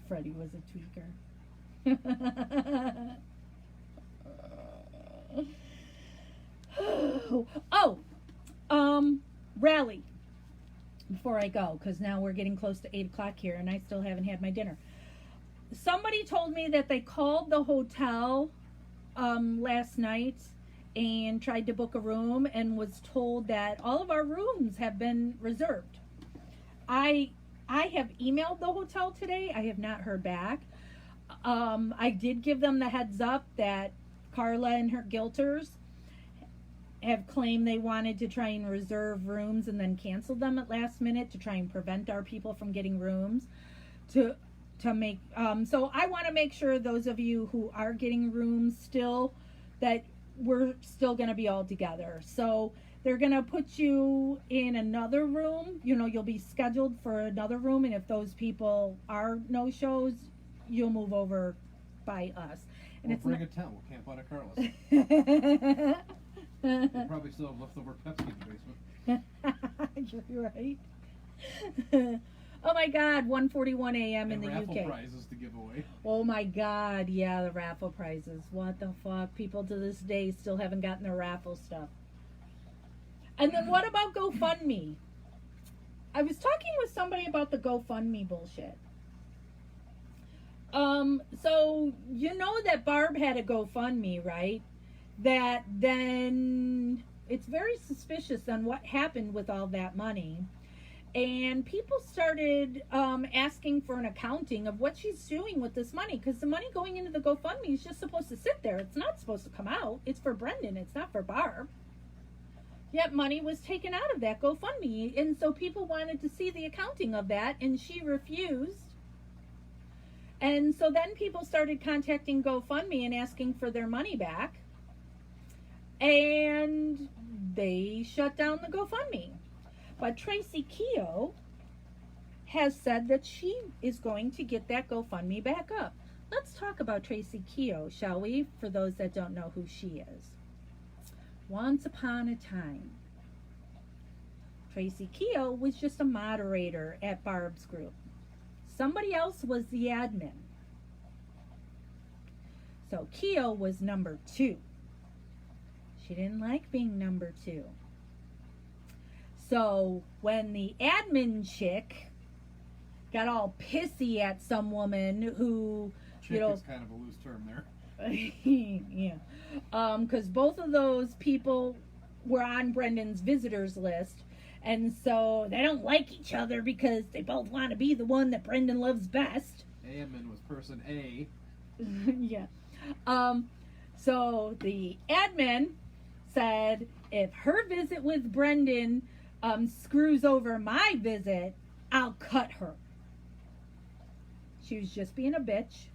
Freddie was a tweaker. Rally. Before I go, because now we're getting close to 8 o'clock here and I still haven't had my dinner. Somebody told me that they called the hotel last night and tried to book a room and was told that all of our rooms have been reserved. I have emailed the hotel today. I have not heard back. I did give them the heads up that Carla and her guilters have claimed they wanted to try and reserve rooms and then cancel them at last minute to try and prevent our people from getting rooms to make so I want to make sure those of you who are getting rooms still that we're still going to be all together. So they're going to put you in another room, you'll be scheduled for another room, and if those people are no shows, you'll move over by us. And We'll it's bring a tent. We'll camp out at Carla's. They probably still have leftover Pepsi in the basement. You're right. Oh my God, 1:41 a.m. in the raffle UK. Prizes to give away. Oh my God, yeah, the raffle prizes. What the fuck? People to this day still haven't gotten their raffle stuff. And then what about GoFundMe? I was talking with somebody about the GoFundMe bullshit. So you know that Barb had a GoFundMe, right? That then it's very suspicious on what happened with all that money. And people started asking for an accounting of what she's doing with this money, because the money going into the GoFundMe is just supposed to sit there. It's not supposed to come out. It's for Brendan. It's not for Barb. Yet money was taken out of that GoFundMe. And so people wanted to see the accounting of that, and she refused. And so then people started contacting GoFundMe and asking for their money back. And they shut down the GoFundMe. But Tracy Keogh has said that she is going to get that GoFundMe back up. Let's talk about Tracy Keogh, shall we? For those that don't know who she is. Once upon a time, Tracy Keogh was just a moderator at Barb's group. Somebody else was the admin. So Keogh was number 2. She didn't like being number 2. So when the admin chick got all pissy at some woman who, Chick is kind of a loose term there. yeah, because both of those people were on Brendan's visitors list, and so they don't like each other because they both want to be the one that Brendan loves best. Admin was person A. Yeah. So the admin said if her visit with Brendan screws over my visit, I'll cut her. She was just being a bitch.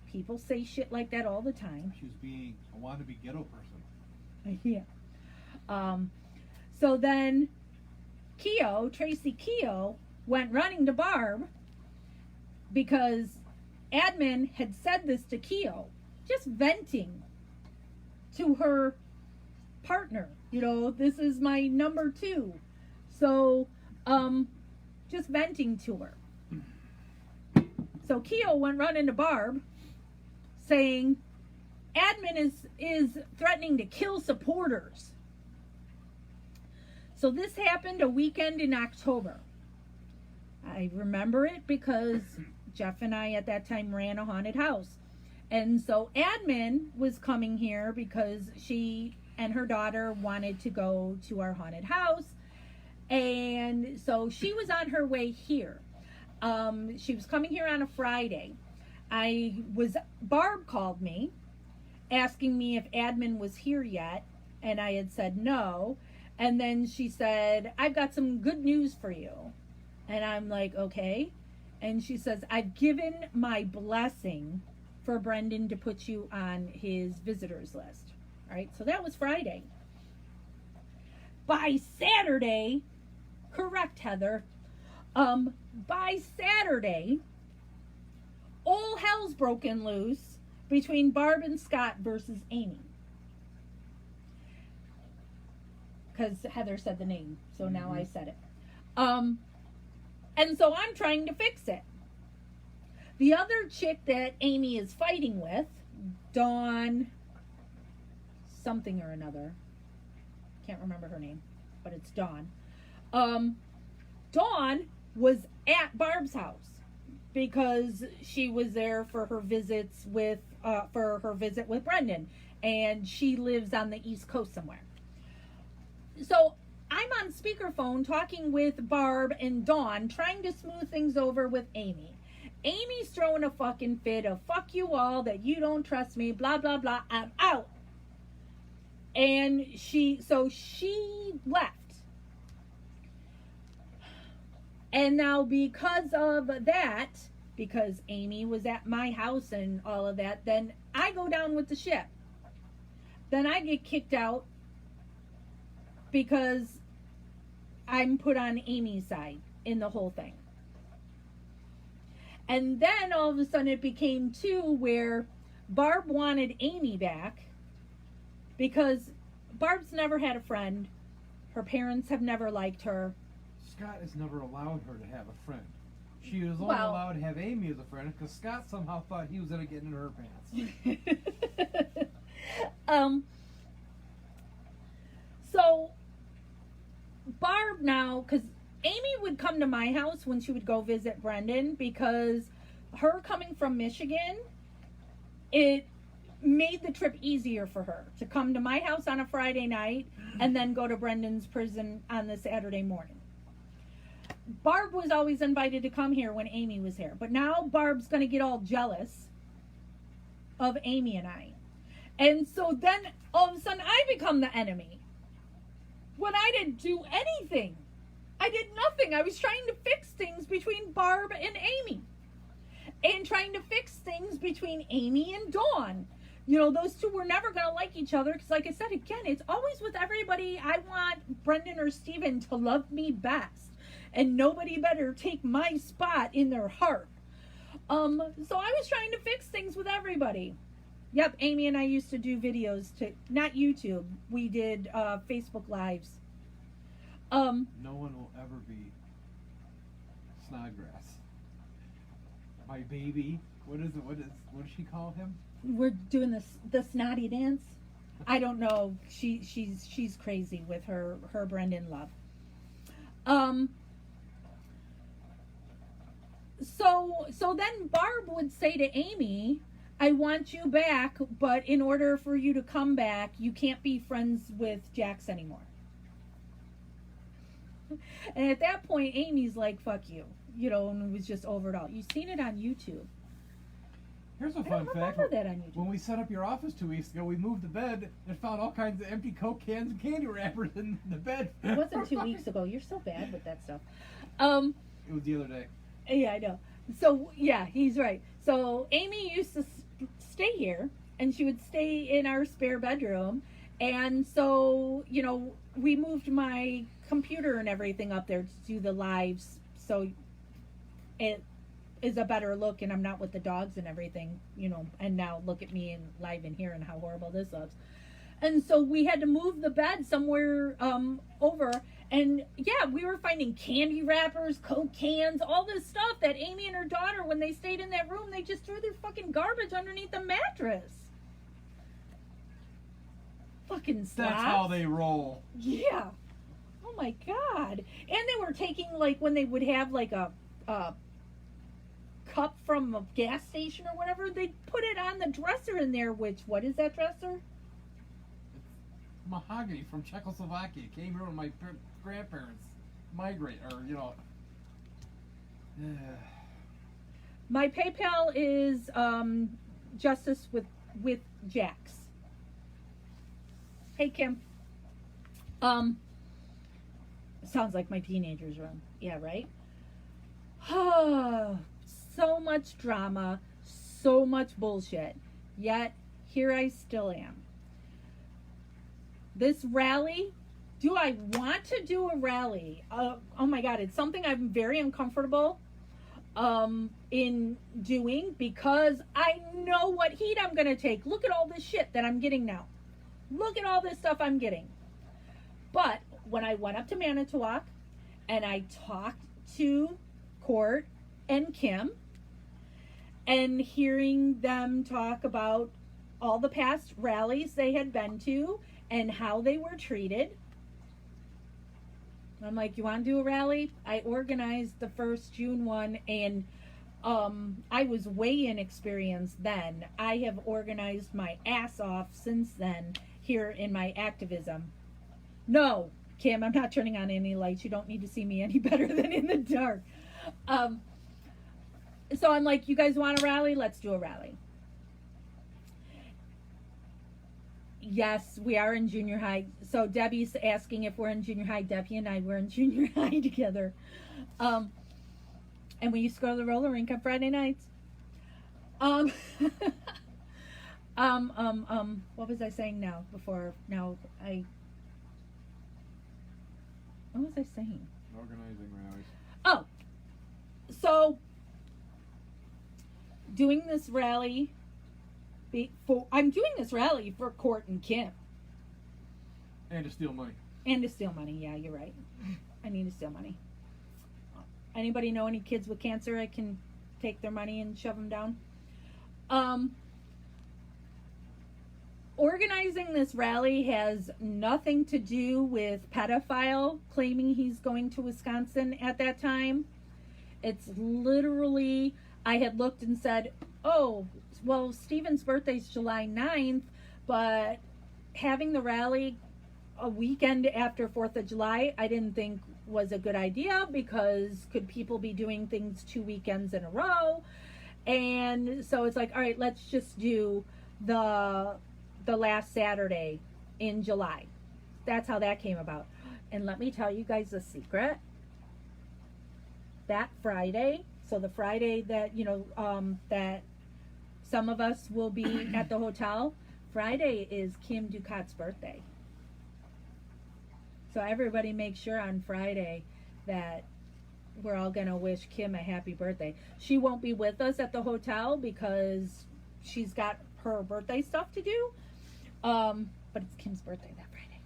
People say shit like that all the time. She was being a wannabe ghetto person. Yeah. So then Keogh, Tracy Keogh, went running to Barb because admin had said this to Keogh, just venting to her partner. You know, this is my number 2. So, just venting to her. So Keogh went running to Barb saying, admin is threatening to kill supporters. So this happened a weekend in October. I remember it because Jeff and I at that time ran a haunted house. And so admin was coming here because she and her daughter wanted to go to our haunted house. And so she was on her way here. She was coming here on a Friday. Barb called me asking me if admin was here yet. And I had said no. And then she said, I've got some good news for you. And I'm like, okay. And she says, I've given my blessing for Brendan to put you on his visitors list. All right, so that was Friday. By Saturday, correct, Heather. By Saturday, all hell's broken loose between Barb and Scott versus Amy. Because Heather said the name, so now I said it. And so I'm trying to fix it. The other chick that Amy is fighting with, Dawn something or another. Can't remember her name, but it's Dawn. Dawn was at Barb's house because she was there for her visits with visit with Brendan, and she lives on the East Coast somewhere. So I'm on speakerphone talking with Barb and Dawn, trying to smooth things over with Amy. Amy's throwing a fucking fit of fuck you all, that you don't trust me, blah, blah, blah, I'm out. And she left. And now because of that, because Amy was at my house and all of that, then I go down with the ship. Then I get kicked out because I'm put on Amy's side in the whole thing. And then all of a sudden it became two where Barb wanted Amy back because Barb's never had a friend. Her parents have never liked her. Scott has never allowed her to have a friend. She was only allowed to have Amy as a friend because Scott somehow thought he was going to get into her pants. So Barb now, because Amy would come to my house when she would go visit Brendan, because her coming from Michigan, it made the trip easier for her to come to my house on a Friday night and then go to Brendan's prison on the Saturday morning. Barb was always invited to come here when Amy was here, but now Barb's going to get all jealous of Amy and I. And so then all of a sudden I become the enemy when I didn't do anything. I did nothing. I was trying to fix things between Barb and Amy, and trying to fix things between Amy and Dawn. You know, those two were never going to like each other because, like I said, again, it's always with everybody. I want Brendan or Steven to love me best. and nobody better take my spot in their heart. So I was trying to fix things with everybody. Yep, Amy and I used to do videos to, not YouTube, we did Facebook Lives. No one will ever be Snodgrass. My baby. What does she call him? We're doing the snotty dance. I don't know. She's crazy with her Brendan love. So then Barb would say to Amy, I want you back, but in order for you to come back, you can't be friends with Jax anymore. And at that point, Amy's like, fuck you. You know, and it was just over it all. You've seen it on YouTube. Here's a I fun don't fact. remember that on YouTube. When we set up your office 2 weeks ago, we moved the bed and found all kinds of empty Coke cans and candy wrappers in the bed. It wasn't 2 weeks ago. You're so bad with that stuff. It was the other day. Yeah, I know. So, yeah, he's right. So, Amy used to stay here, and she would stay in our spare bedroom. And so, you know, we moved my computer and everything up there to do the lives. So, it is a better look, and I'm not with the dogs and everything, you know. And now look at me and live in here and how horrible this looks. And so we had to move the bed somewhere over. And yeah, we were finding candy wrappers, Coke cans, all this stuff that Amy and her daughter, when they stayed in that room, they just threw their fucking garbage underneath the mattress. Fucking slobs. That's how they roll. Yeah. Oh my God. And they were taking, like, when they would have like a cup from a gas station or whatever, they'd put it on the dresser in there, which, what is that dresser? Mahogany from Czechoslovakia. Came here when my grandparents migrate, or you know. My PayPal is Justice with Jax. Hey Kim. Sounds like my teenager's room. Yeah, right? So much drama, so much bullshit. Yet here I still am. This rally, do I want to do a rally? Oh my God, it's something I'm very uncomfortable in doing because I know what heat I'm going to take. Look at all this shit that I'm getting now. Look at all this stuff I'm getting. But when I went up to Manitowoc and I talked to Court and Kim and hearing them talk about all the past rallies they had been to and how they were treated. I'm like, you want to do a rally? I organized the first June one, and I was way inexperienced then. I have organized my ass off since then here in my activism. No, Kim, I'm not turning on any lights. You don't need to see me any better than in the dark. So I'm like, you guys want a rally? Let's do a rally. Yes, we are in junior high. So Debbie's asking if we're in junior high. Debbie and I were in junior high together. And we used to go to the roller rink on Friday nights. What was I saying now before? What was I saying? Organizing rallies. Oh, so doing this rally I'm doing this rally for Court and Kim. And to steal money. Yeah, you're right. I need to steal money. Anybody know any kids with cancer I can take their money and shove them down? Organizing this rally has nothing to do with pedophile claiming he's going to Wisconsin at that time. It's literally, I had looked and said, oh, well, Stephen's birthday's July 9th, but having the rally a weekend after 4th of July, I didn't think was a good idea because could people be doing things 2 weekends in a row? And so it's like, all right, let's just do the last Saturday in July. That's how that came about. And let me tell you guys a secret. That Friday, so the Friday that, you know, that some of us will be at the hotel, Friday is Kim Ducat's birthday. So everybody make sure on Friday that we're all gonna wish Kim a happy birthday. She won't be with us at the hotel because she's got her birthday stuff to do. But it's Kim's birthday that Friday.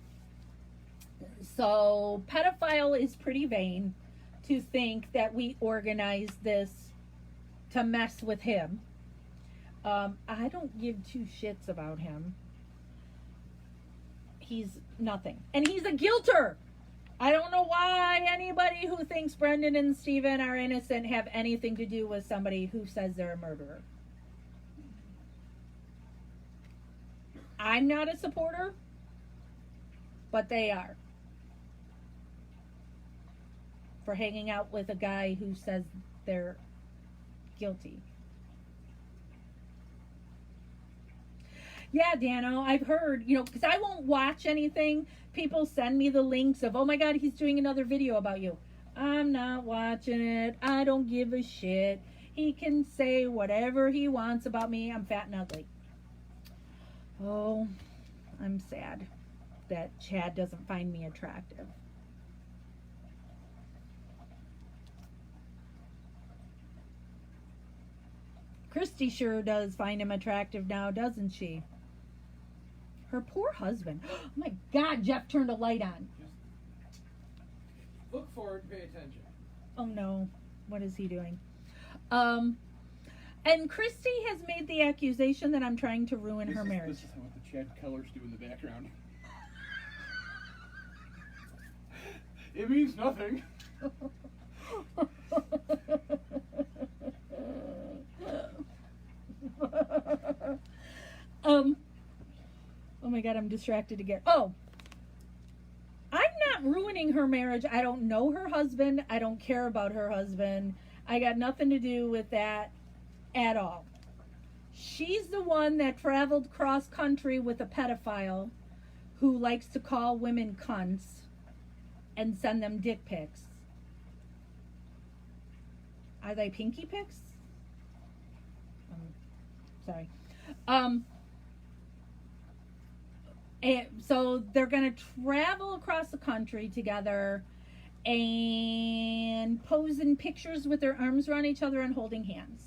So pedophile is pretty vain to think that we organized this to mess with him. I don't give two shits about him. He's nothing. And he's a guilter. I don't know why anybody who thinks Brendan and Steven are innocent have anything to do with somebody who says they're a murderer. I'm not a supporter, but they are. For hanging out with a guy who says they're guilty. Yeah, Dano, I've heard, because I won't watch anything. People send me the links of, oh my God, he's doing another video about you. I'm not watching it. I don't give a shit. He can say whatever he wants about me. I'm fat and ugly. Oh, I'm sad that Chad doesn't find me attractive. Christy sure does find him attractive now, doesn't she? Her poor husband. Oh my God, Jeff turned a light on. Just look forward and pay attention. Oh no, what is he doing? And Christy has made the accusation that I'm trying to ruin her marriage. This is what the Chad colors do in the background. It means nothing. Oh my God, I'm distracted again. Oh, I'm not ruining her marriage. I don't know her husband. I don't care about her husband. I got nothing to do with that at all. She's the one that traveled cross country with a pedophile who likes to call women cunts and send them dick pics. Are they pinky pics? Sorry. And so they're going to travel across the country together and pose in pictures with their arms around each other and holding hands.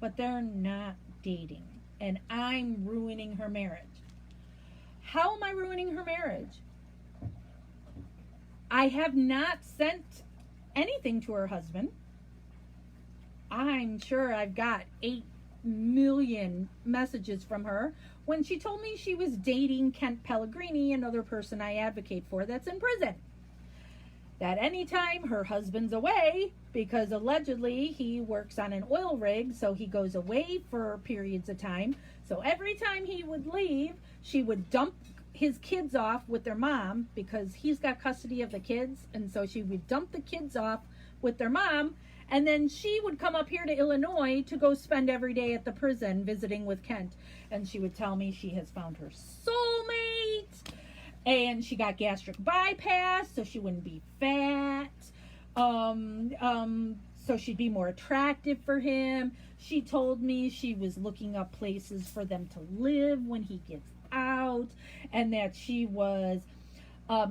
But they're not dating. And I'm ruining her marriage. How am I ruining her marriage? I have not sent anything to her husband. I'm sure I've got 8 million messages from her when she told me she was dating Kent Pellegrini, another person I advocate for that's in prison. That anytime her husband's away, because allegedly he works on an oil rig, so he goes away for periods of time. So every time he would leave, she would dump his kids off with their mom because he's got custody of the kids. And so she would dump the kids off with their mom. And then she would come up here to Illinois to go spend every day at the prison visiting with Kent. And she would tell me she has found her soulmate. And she got gastric bypass so she wouldn't be fat. So she'd be more attractive for him. She told me she was looking up places for them to live when he gets out. And that she was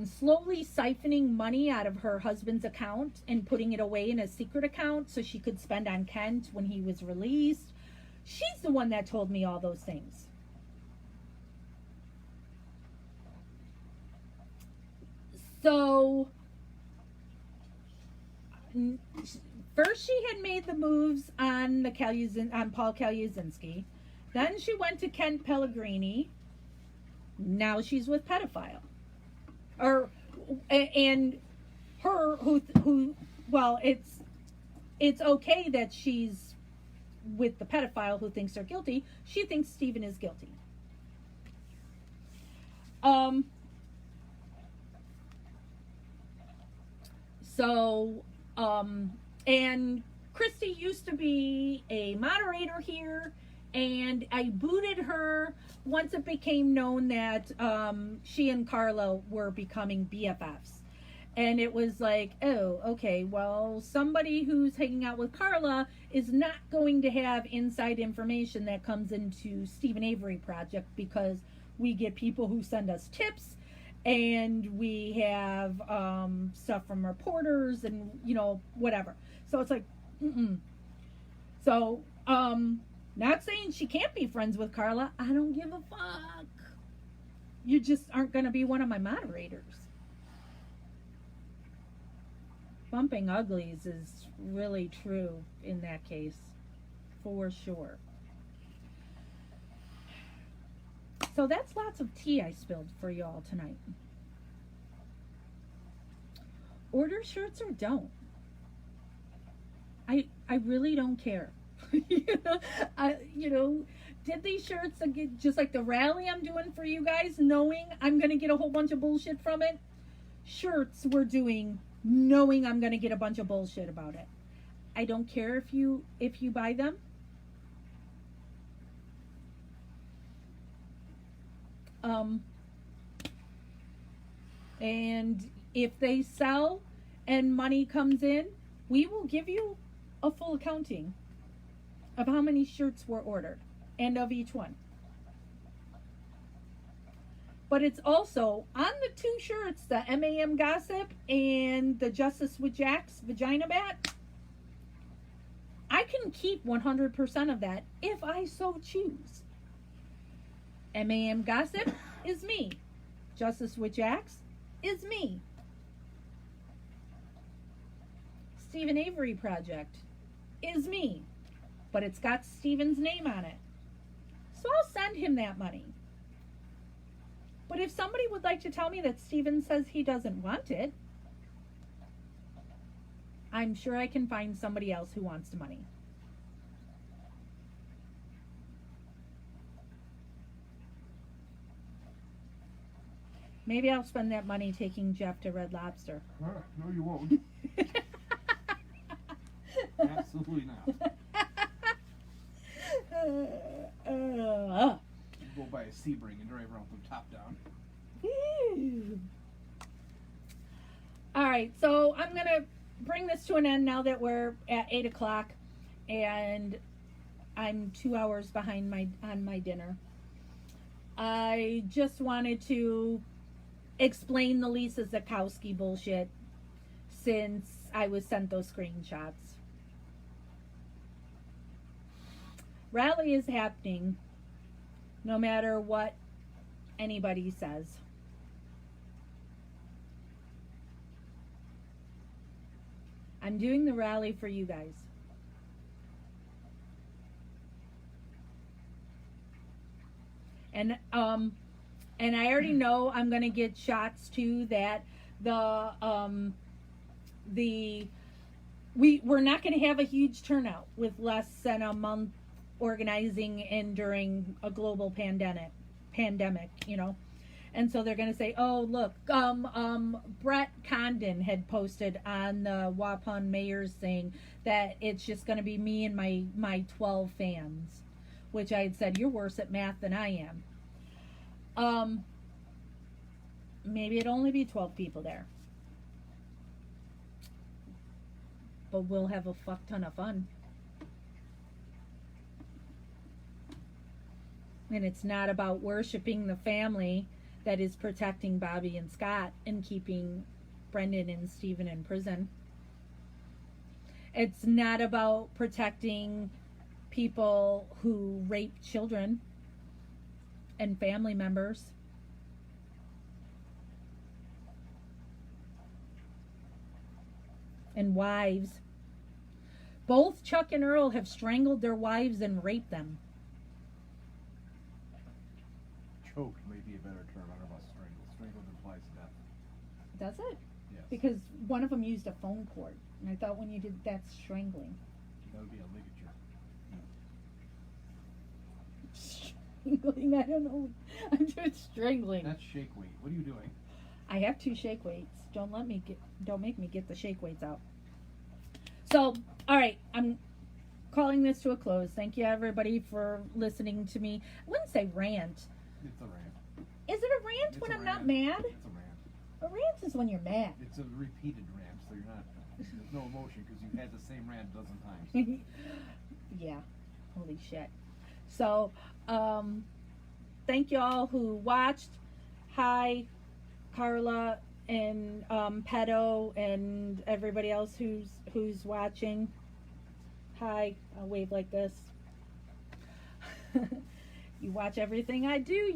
slowly siphoning money out of her husband's account and putting it away in a secret account so she could spend on Kent when he was released. She's the one that told me all those things. So, first she had made the moves on Paul Kalyazinski. Then she went to Kent Pellegrini. Now she's with pedophile. And her who well, it's okay that she's with the pedophile who thinks they're guilty. She thinks Steven is guilty. And Christy used to be a moderator here, and I booted her once it became known that she and Carla were becoming BFFs. And it was like, oh, okay, well, somebody who's hanging out with Carla is not going to have inside information that comes into Stephen Avery Project, because we get people who send us tips and we have stuff from reporters and whatever. So it's like, mm-mm. So not saying she can't be friends with Carla. I don't give a fuck. You just aren't going to be one of my moderators. Bumping uglies is really true in that case, for sure. So that's lots of tea I spilled for y'all tonight. Order shirts or don't. I really don't care. Did these shirts just like the rally I'm doing for you guys, knowing I'm gonna get a whole bunch of bullshit from it. Shirts we're doing knowing I'm gonna get a bunch of bullshit about it. I don't care if you buy them. And if they sell and money comes in, we will give you a full accounting of how many shirts were ordered and of each one. But it's also on the 2 shirts, the MAM Gossip and the Justice with Jack's Vagina Bat. I can keep 100% of that if I so choose. MAM Gossip is me. Justice with Jack's is me. Stephen Avery Project is me. But it's got Stephen's name on it. So I'll send him that money. But if somebody would like to tell me that Stephen says he doesn't want it, I'm sure I can find somebody else who wants the money. Maybe I'll spend that money taking Jeff to Red Lobster. No, you won't. Absolutely not. Go buy a Sebring and drive around from top down. All right, so I'm gonna bring this to an end now that we're at 8 o'clock and I'm 2 hours behind on my dinner. I just wanted to explain the Lisa Zakowski bullshit since I was sent those screenshots. Rally is happening no matter what anybody says. I'm doing the rally for you guys. And I already know I'm gonna get shots too that we're not gonna have a huge turnout with less than a month organizing and during a global pandemic, and so they're going to say, oh look, Brett Condon had posted on the Waupun mayor's thing that it's just going to be me and my 12 fans, which I had said, you're worse at math than I am. Maybe it'd only be 12 people there, but we'll have a fuck ton of fun. And it's not about worshiping the family that is protecting Bobby and Scott and keeping Brendan and Stephen in prison. It's not about protecting people who rape children and family members. And wives. Both Chuck and Earl have strangled their wives and raped them. Choked may be a better term. I don't know about strangled. Strangled implies death. Does it? Yes. Because one of them used a phone cord. And I thought when you did that's strangling. That would be a ligature. Strangling? I don't know. I'm doing strangling. That's shake weight. What are you doing? I have 2 shake weights. Don't make me get the shake weights out. So, all right, I'm calling this to a close. Thank you everybody for listening to me. I wouldn't say rant. It's a rant. Is it a rant when I'm not mad? It's a rant. A rant is when you're mad. It's a repeated rant, so you're not. There's no emotion because you've had the same rant a dozen times. Yeah. Holy shit. So, thank you all who watched. Hi. Carla and Pedo and everybody else who's watching. Hi, I'll wave like this. You watch everything I do.